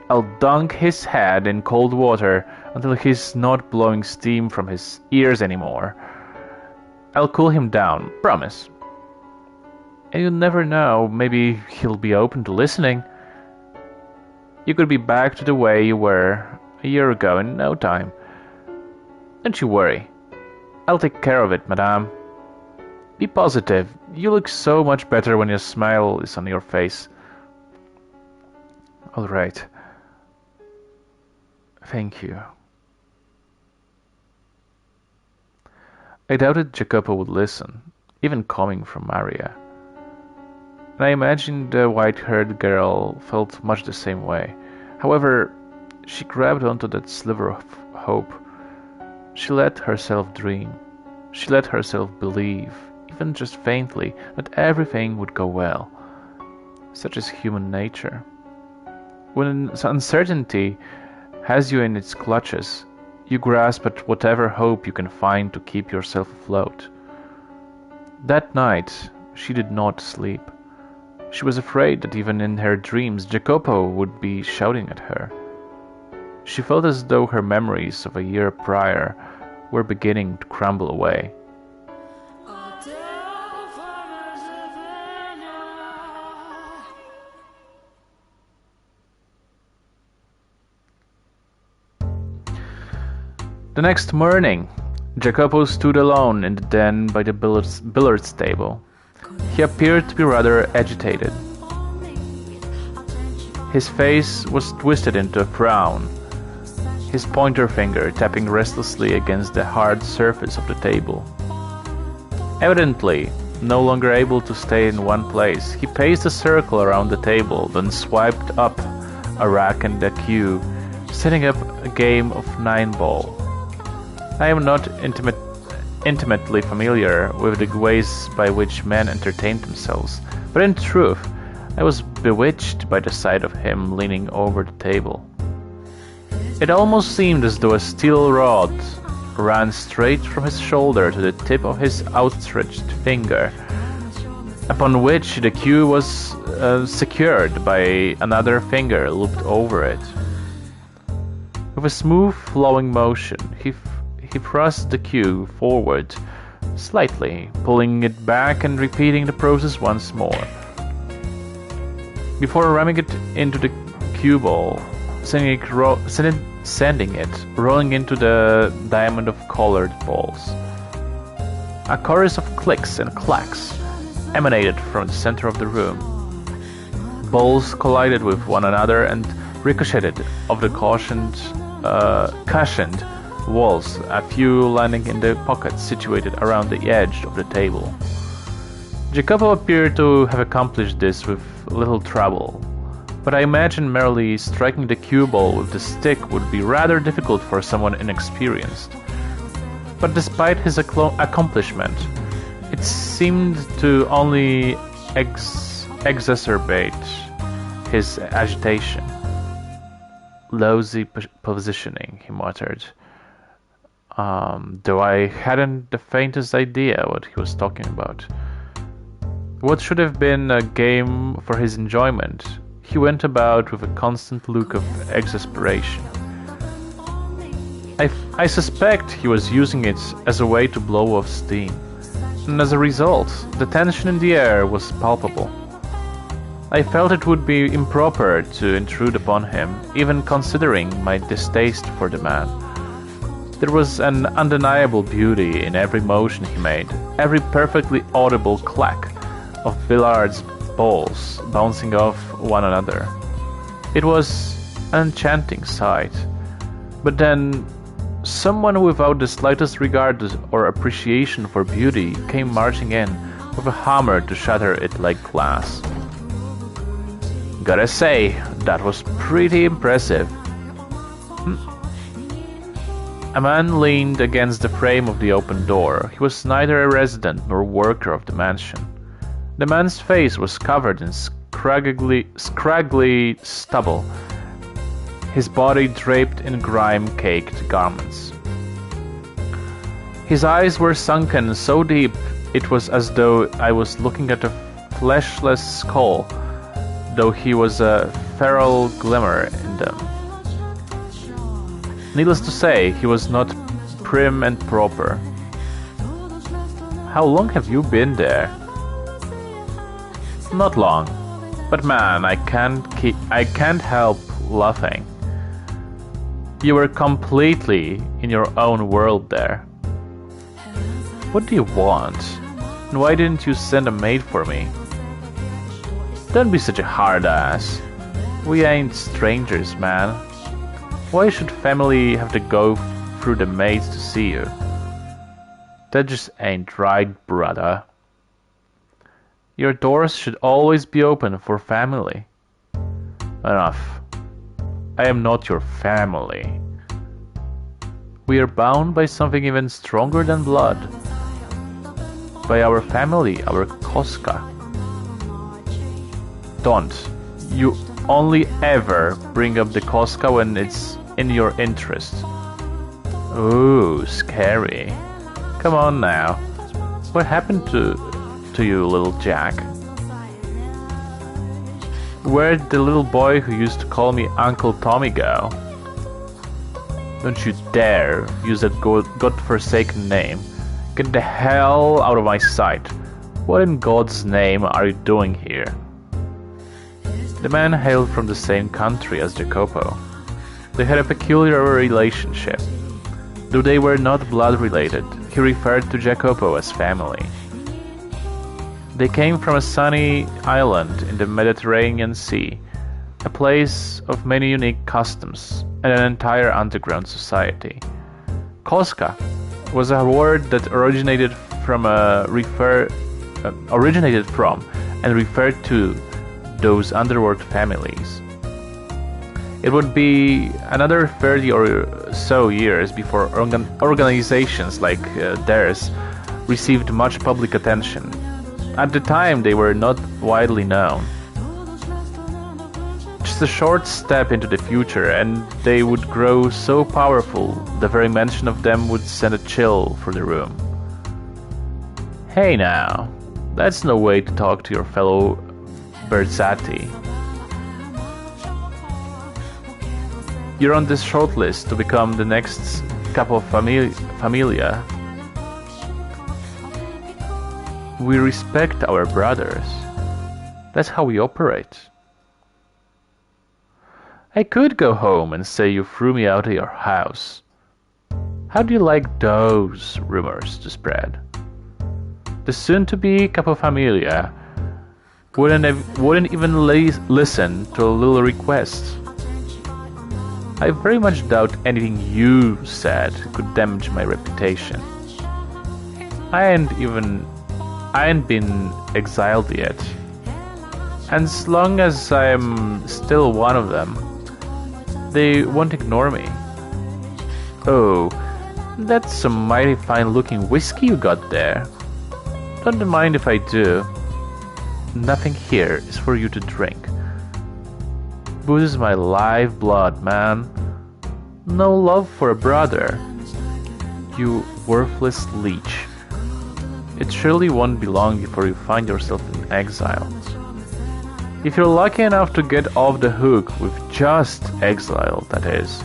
I'll dunk his head in cold water until he's not blowing steam from his ears anymore. I'll cool him down, promise. And you never know, maybe he'll be open to listening. You could be back to the way you were a year ago in no time. Don't you worry. I'll take care of it, madame. Be positive. You look so much better when your smile is on your face. All right. Thank you. I doubted Jacopo would listen, even coming from Maria. And I imagined the white-haired girl felt much the same way. However, she grabbed onto that sliver of hope. She let herself dream. She let herself believe, even just faintly, that everything would go well. Such is human nature. When uncertainty has you in its clutches, you grasp at whatever hope you can find to keep yourself afloat. That night, she did not sleep. She was afraid that even in her dreams Jacopo would be shouting at her. She felt as though her memories of a year prior were beginning to crumble away. The next morning, Jacopo stood alone in the den by the billiards table. He appeared to be rather agitated. His face was twisted into a frown, his pointer finger tapping restlessly against the hard surface of the table. Evidently, no longer able to stay in one place, he paced a circle around the table, then swiped up a rack and a cue, setting up a game of 9-ball. I am not intimately familiar with the ways by which men entertain themselves, but in truth, I was bewitched by the sight of him leaning over the table. It almost seemed as though a steel rod ran straight from his shoulder to the tip of his outstretched finger, upon which the cue was secured by another finger looped over it. With a smooth, flowing motion, he thrust the cue forward slightly, pulling it back and repeating the process once more, before ramming it into the cue ball, sending it rolling into the diamond of colored balls. A chorus of clicks and clacks emanated from the center of the room. Balls collided with one another and ricocheted off the cushioned walls, a few landing in the pockets situated around the edge of the table. Jacopo appeared to have accomplished this with little trouble, but I imagine merely striking the cue ball with the stick would be rather difficult for someone inexperienced. But despite his accomplishment, it seemed to only exacerbate his agitation. Lousy positioning, he muttered, though I hadn't the faintest idea what he was talking about. What should have been a game for his enjoyment, he went about with a constant look of exasperation. I suspect he was using it as a way to blow off steam, and as a result, the tension in the air was palpable. I felt it would be improper to intrude upon him, even considering my distaste for the man. There was an undeniable beauty in every motion he made, every perfectly audible clack of billiards balls bouncing off one another. It was an enchanting sight. But then, someone without the slightest regard or appreciation for beauty came marching in with a hammer to shatter it like glass. Gotta say, that was pretty impressive. A man leaned against the frame of the open door. He was neither a resident nor worker of the mansion. The man's face was covered in scraggly stubble, his body draped in grime-caked garments. His eyes were sunken so deep it was as though I was looking at a fleshless skull, though he was a feral glimmer in them. Needless to say, he was not prim and proper. How long have you been there? Not long, but man, I can't help laughing. You were completely in your own world there. What do you want? And why didn't you send a maid for me? Don't be such a hard ass. We ain't strangers, man. Why should family have to go through the maids to see you? That just ain't right, brother. Your doors should always be open for family. Enough. I am not your family. We are bound by something even stronger than blood. By our family, our Koska. Don't. You only ever bring up the Koska when it's in your interest. Ooh, scary. Come on now. What happened to you, little Jack? Where'd the little boy who used to call me Uncle Tommy go? Don't you dare use that godforsaken name. Get the hell out of my sight. What in God's name are you doing here? The man hailed from the same country as Jacopo. They had a peculiar relationship. Though they were not blood-related, he referred to Jacopo as family. They came from a sunny island in the Mediterranean Sea, a place of many unique customs and an entire underground society. Koska was a word that originated from and referred to those underworld families. It would be another 30 or so years before organizations like theirs received much public attention. At the time, they were not widely known. Just a short step into the future and they would grow so powerful, the very mention of them would send a chill through the room. Hey now, that's no way to talk to your fellow Berzati. You're on this shortlist to become the next capo familia. We respect our brothers. That's how we operate. I could go home and say you threw me out of your house. How do you like those rumors to spread? The soon-to-be capofamilia wouldn't even listen to a little request. I very much doubt anything you said could damage my reputation. I ain't been exiled yet. And as long as I'm still one of them, they won't ignore me. Oh, that's some mighty fine-looking whiskey you got there. Don't mind if I do. Nothing here is for you to drink. Booze is my lifeblood, man. No love for a brother. You worthless leech. It surely won't be long before you find yourself in exile. If you're lucky enough to get off the hook with just exile, that is,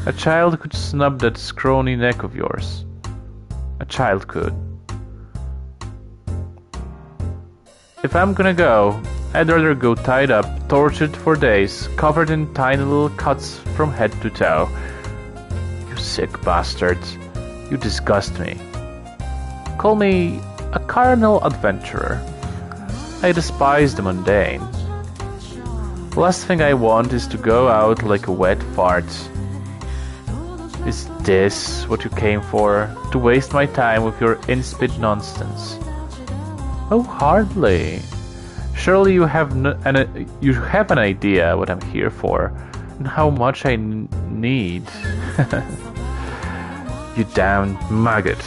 a child could snub that scrawny neck of yours. A child could. If I'm gonna go, I'd rather go tied up, tortured for days, covered in tiny little cuts from head to toe. You sick bastards. You disgust me. Call me a carnal adventurer. I despise the mundane. The last thing I want is to go out like a wet fart. Is this what you came for? To waste my time with your insipid nonsense? Oh, hardly. Surely you have an idea what I'm here for and how much I need. You damned maggot.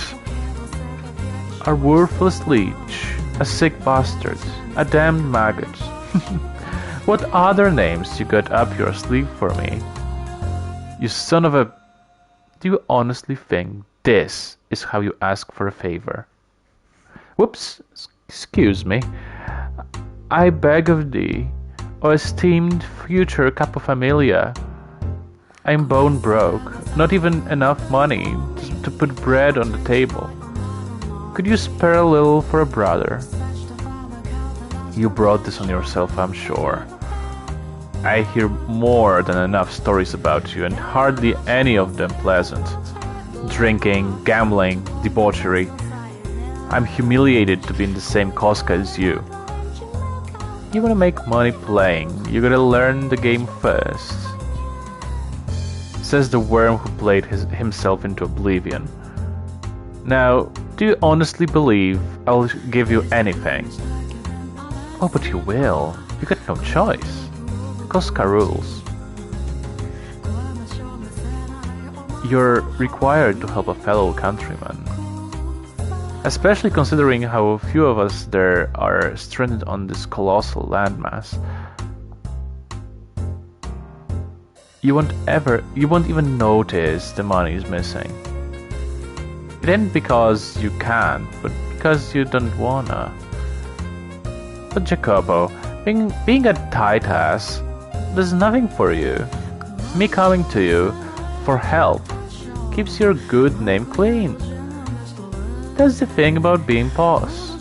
A worthless leech, a sick bastard, a damned maggot. What other names you got up your sleeve for me? You son of a... Do you honestly think this is how you ask for a favor? Whoops, excuse me. I beg of thee, O esteemed future capofamilia. I'm bone broke, not even enough money to put bread on the table. Could you spare a little for a brother? You brought this on yourself, I'm sure. I hear more than enough stories about you, and hardly any of them pleasant. Drinking, gambling, debauchery. I'm humiliated to be in the same Koska as you. You wanna make money playing, you gotta learn the game first. Says the worm who played himself into oblivion. Now, do you honestly believe I'll give you anything? Oh, but you will. You got no choice. Koska rules. You're required to help a fellow countryman. Especially considering how few of us there are stranded on this colossal landmass. You won't even notice the money is missing. It ain't because you can't, but because you don't wanna. But Jacopo, being a tight ass does nothing for you. Me coming to you for help keeps your good name clean. That's the thing about being boss.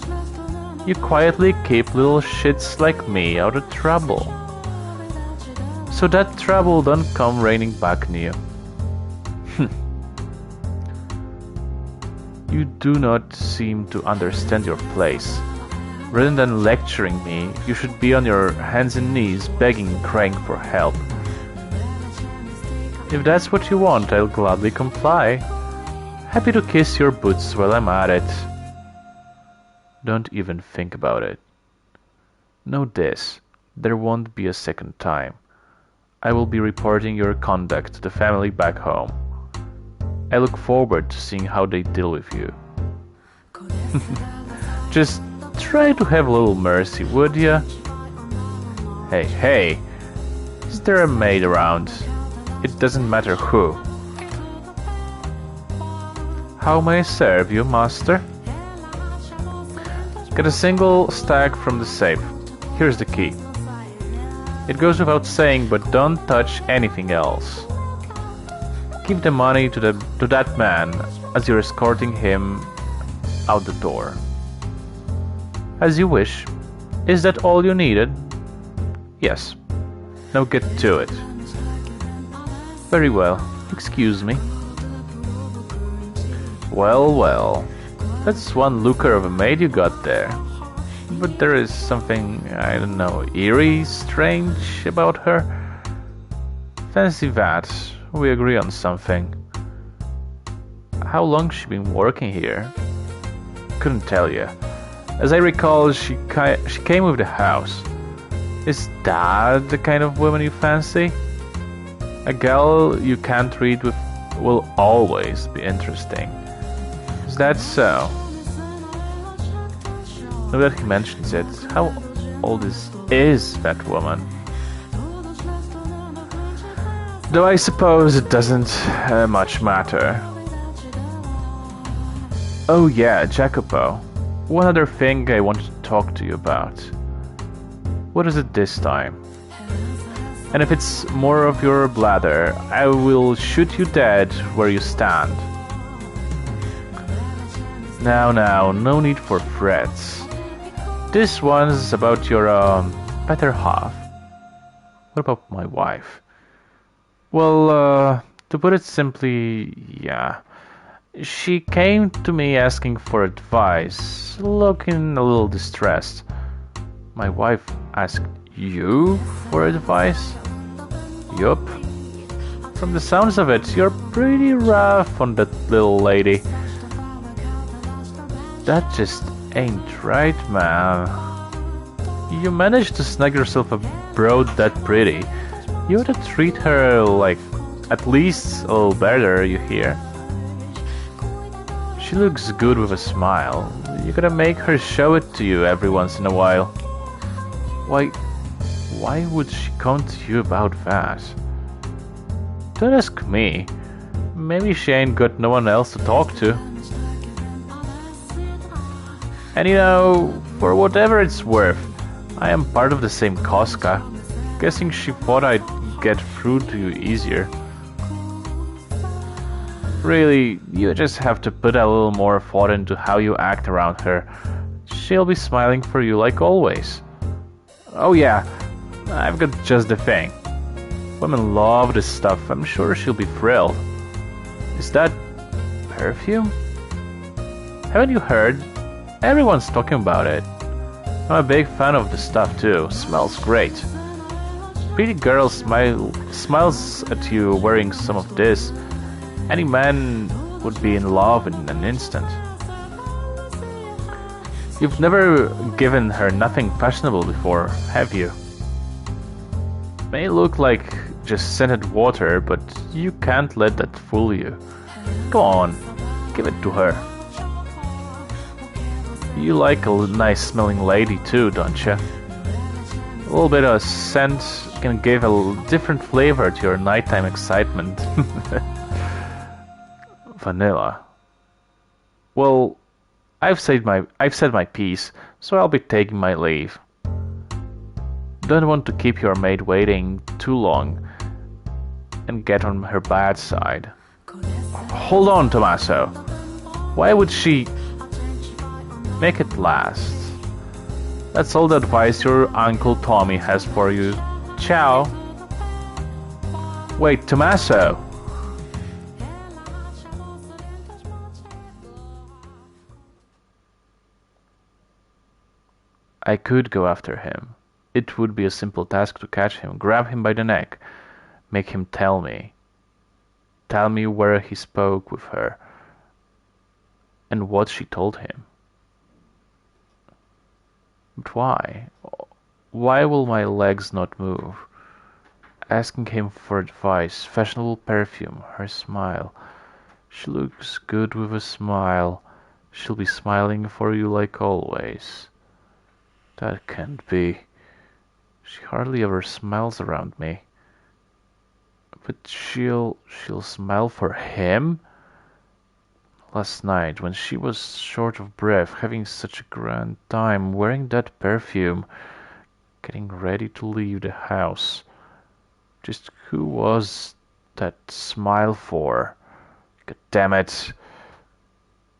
You quietly keep little shits like me out of trouble. So that trouble don't come raining back on you. You do not seem to understand your place. Rather than lecturing me, you should be on your hands and knees begging and crying for help. If that's what you want, I'll gladly comply. Happy to kiss your boots while I'm at it. Don't even think about it. Know this, there won't be a second time. I will be reporting your conduct to the family back home. I look forward to seeing how they deal with you. Just try to have a little mercy, would ya? Hey, is there a maid around? It doesn't matter who. How may I serve you, master? Get a single stack from the safe. Here's the key. It goes without saying, but don't touch anything else. Give the money to that man as you're escorting him out the door. As you wish. Is that all you needed? Yes. Now get to it. Very well. Excuse me. Well. That's one looker of a maid you got there. But there is something, I don't know, eerie, strange about her. Fancy that. We agree on something. How long she been working here? Couldn't tell you. As I recall, she came with the house. Is that the kind of woman you fancy? A girl you can't read with will always be interesting. Is that so? Now that he mentions it, how old is that woman? Though I suppose it doesn't much matter. Oh yeah, Jacopo. One other thing I wanted to talk to you about. What is it this time? And if it's more of your blather, I will shoot you dead where you stand. Now, no need for threats. This one's about your, better half. What about my wife? Well, to put it simply, yeah. She came to me asking for advice, looking a little distressed. My wife asked you for advice? Yup. From the sounds of it, you're pretty rough on that little lady. That just ain't right, man. You managed to snag yourself a broad that pretty. You ought to treat her like at least a little better, you hear? She looks good with a smile. You gotta make her show it to you every once in a while. Why would she come to you about that? Don't ask me. Maybe she ain't got no one else to talk to. And you know, for whatever it's worth, I am part of the same Koska. Guessing she thought I'd get through to you easier. Really, you just have to put a little more thought into how you act around her. She'll be smiling for you like always. Oh yeah, I've got just the thing. Women love this stuff. I'm sure she'll be thrilled. Is that perfume? Haven't you heard? Everyone's talking about it. I'm a big fan of the stuff too. Smells great. Pretty girl smiles at you wearing some of this. Any man would be in love in an instant. You've never given her nothing fashionable before, have you? May look like just scented water, but you can't let that fool you. Come on, give it to her. You like a nice smelling lady too, don't you? A little bit of scent can give a different flavor to your nighttime excitement. Vanilla. Well, I've said my piece, so I'll be taking my leave. Don't want to keep your maid waiting too long and get on her bad side. Hold on, Tommaso. Why would she make it last? That's all the advice your Uncle Tommy has for you. Ciao. Wait, Tommaso. I could go after him. It would be a simple task to catch him, grab him by the neck, make him tell me where he spoke with her, and what she told him. But why? Why will my legs not move? Asking him for advice, fashionable perfume, her smile. She looks good with a smile. She'll be smiling for you like always. That can't be. She hardly ever smiles around me. But she'll smile for him? Last night, when she was short of breath, having such a grand time, wearing that perfume, getting ready to leave the house. Just who was that smile for? God damn it.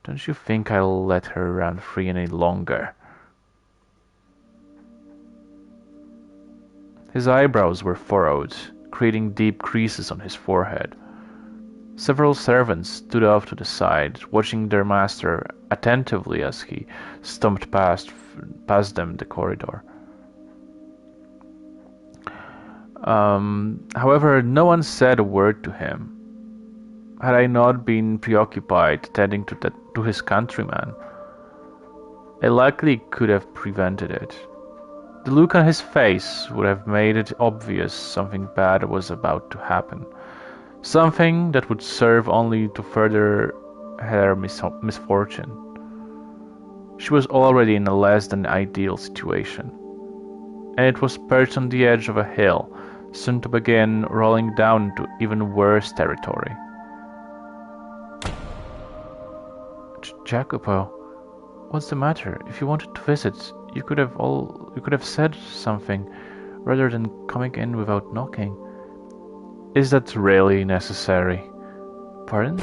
Don't you think I'll let her run free any longer? His eyebrows were furrowed, creating deep creases on his forehead. Several servants stood off to the side, watching their master attentively as he stumped past them the corridor. However, no one said a word to him. Had I not been preoccupied tending to his countryman, I likely could have prevented it. The look on his face would have made it obvious something bad was about to happen. Something that would serve only to further her misfortune. She was already in a less than ideal situation, and it was perched on the edge of a hill, soon to begin rolling down into even worse territory. Jacopo, what's the matter? If you wanted to visit, you could have said something, rather than coming in without knocking. Is that really necessary? Pardon?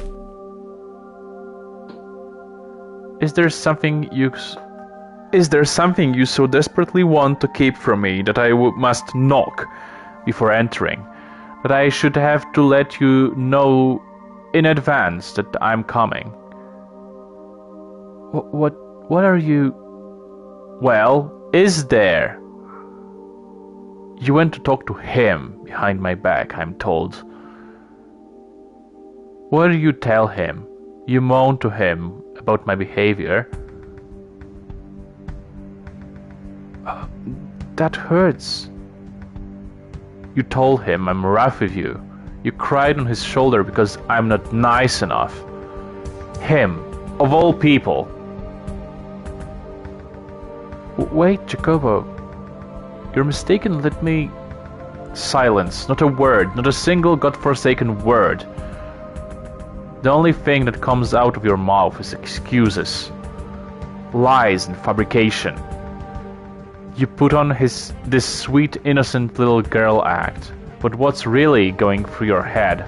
Is there something you so desperately want to keep from me that I must knock before entering? That I should have to let you know in advance that I'm coming? What are you... Well, is there? You went to talk to him behind my back, I'm told. What do you tell him? You moan to him about my behavior. That hurts. You told him I'm rough with you. You cried on his shoulder because I'm not nice enough. Him, of all people. Wait, Jacopo. You're mistaken, let me... Silence, not a word, not a single godforsaken word. The only thing that comes out of your mouth is excuses, lies and fabrication. You put on this sweet, innocent little girl act, but what's really going through your head?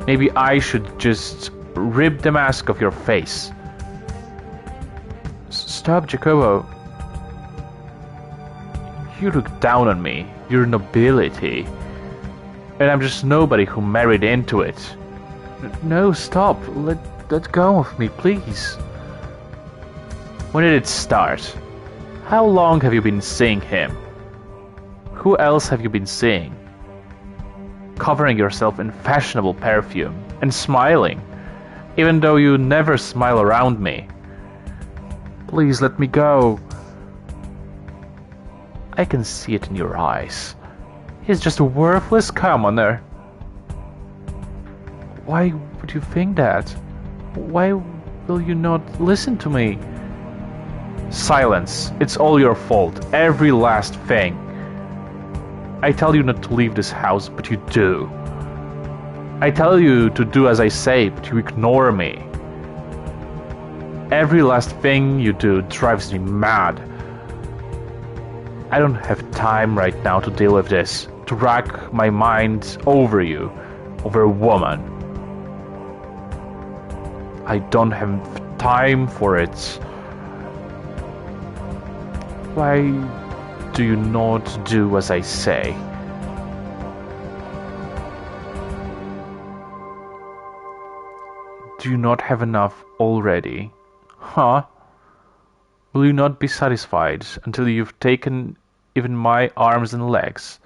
Maybe I should just rip the mask off your face. Stop, Jacopo. You look down on me, your nobility, and I'm just nobody who married into it. No, stop. Let go of me, please. When did it start? How long have you been seeing him? Who else have you been seeing? Covering yourself in fashionable perfume and smiling, even though you never smile around me. Please let me go. I can see it in your eyes. He's just a worthless commoner. Why would you think that? Why will you not listen to me? Silence. It's all your fault. Every last thing. I tell you not to leave this house, but you do. I tell you to do as I say, but you ignore me. Every last thing you do drives me mad. I don't have time right now to deal with this, to rack my mind over you, over a woman. I don't have time for it. Why do you not do as I say? Do you not have enough already? Huh? Will you not be satisfied until you've taken even my arms and legs?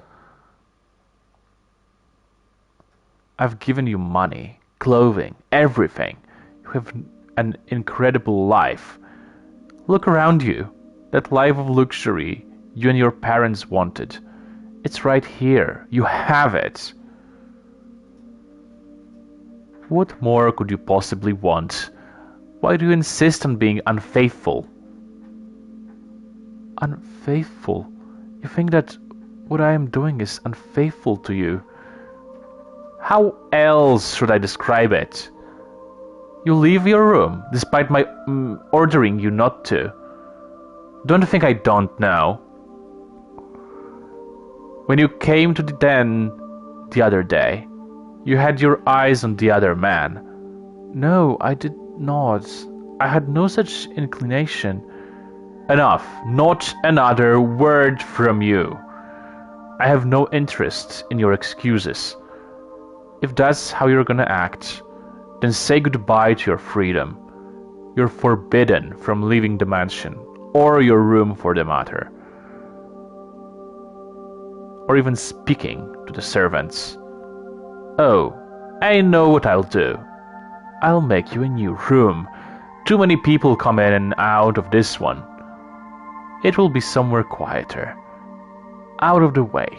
I've given you money, clothing, everything. You have an incredible life. Look around you. That life of luxury you and your parents wanted. It's right here. You have it. What more could you possibly want? Why do you insist on being unfaithful? Unfaithful? You think that what I am doing is unfaithful to you? How else should I describe it? You leave your room, despite my ordering you not to. Don't think I don't know. When you came to the den the other day, you had your eyes on the other man. No, I did not. I had no such inclination. Enough. Not another word from you. I have no interest in your excuses. If that's how you're gonna act, then say goodbye to your freedom. You're forbidden from leaving the mansion, or your room for the matter, or even speaking to the servants. Oh, I know what I'll do. I'll make you a new room. Too many people come in and out of this one. It will be somewhere quieter, out of the way.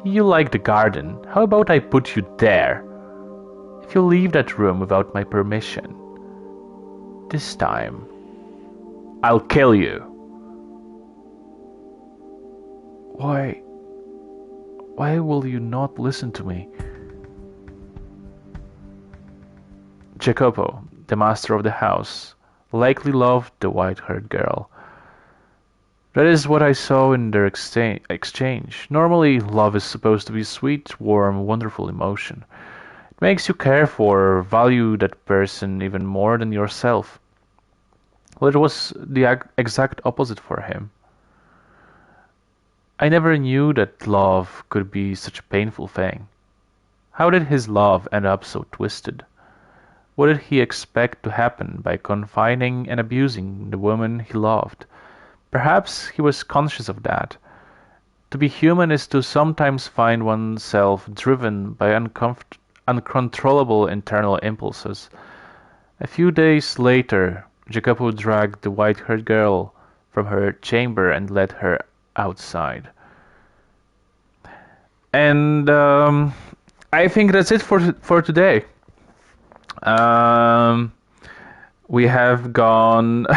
You like the garden. How about I put you there? If you leave that room without my permission, this time, I'll kill you. Why will you not listen to me? Jacopo, the master of the house, likely loved the white-haired girl. That is what I saw in their exchange. Normally, love is supposed to be sweet, warm, wonderful emotion. It makes you care for, value that person even more than yourself. Well, it was the exact opposite for him. I never knew that love could be such a painful thing. How did his love end up so twisted? What did he expect to happen by confining and abusing the woman he loved? Perhaps he was conscious of that. To be human is to sometimes find oneself driven by uncontrollable internal impulses. A few days later, Jacopo dragged the white-haired girl from her chamber and led her outside. And I think that's it for today. We have gone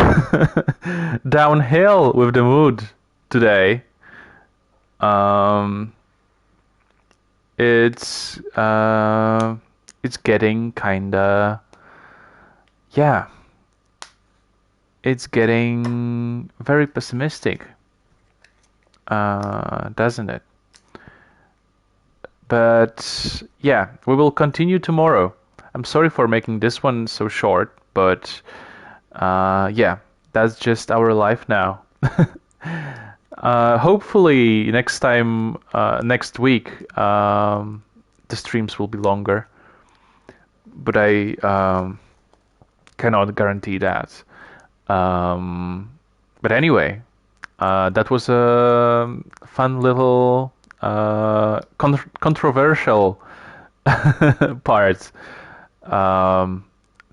downhill with the mood today. It's getting kinda, yeah. It's getting very pessimistic, doesn't it? But yeah, we will continue tomorrow. I'm sorry for making this one so short, but yeah, that's just our life now. Hopefully next next week, the streams will be longer, but I cannot guarantee that. But anyway, that was a fun little controversial part.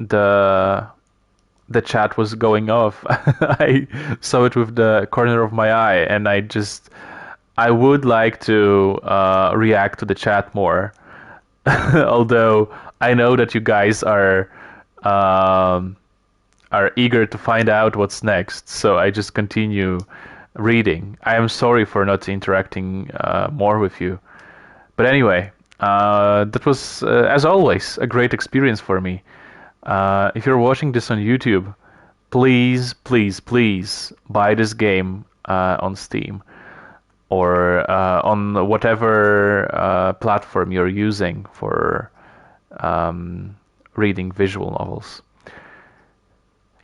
The chat was going off. I saw it with the corner of my eye, and I just I would like to react to the chat more, although I know that you guys um, are eager to find out what's next. So I just continue reading. I am sorry for not interacting more with you. But anyway, that was, as always, a great experience for me. If you're watching this on YouTube, please, please, please buy this game on Steam or on whatever platform you're using for um, reading visual novels.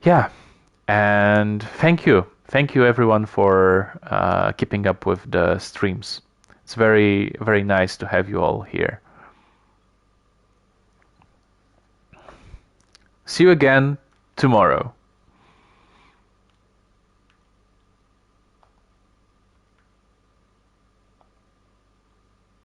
Yeah, and thank you. Thank you, everyone, for keeping up with the streams. It's very, very nice to have you all here. See you again tomorrow.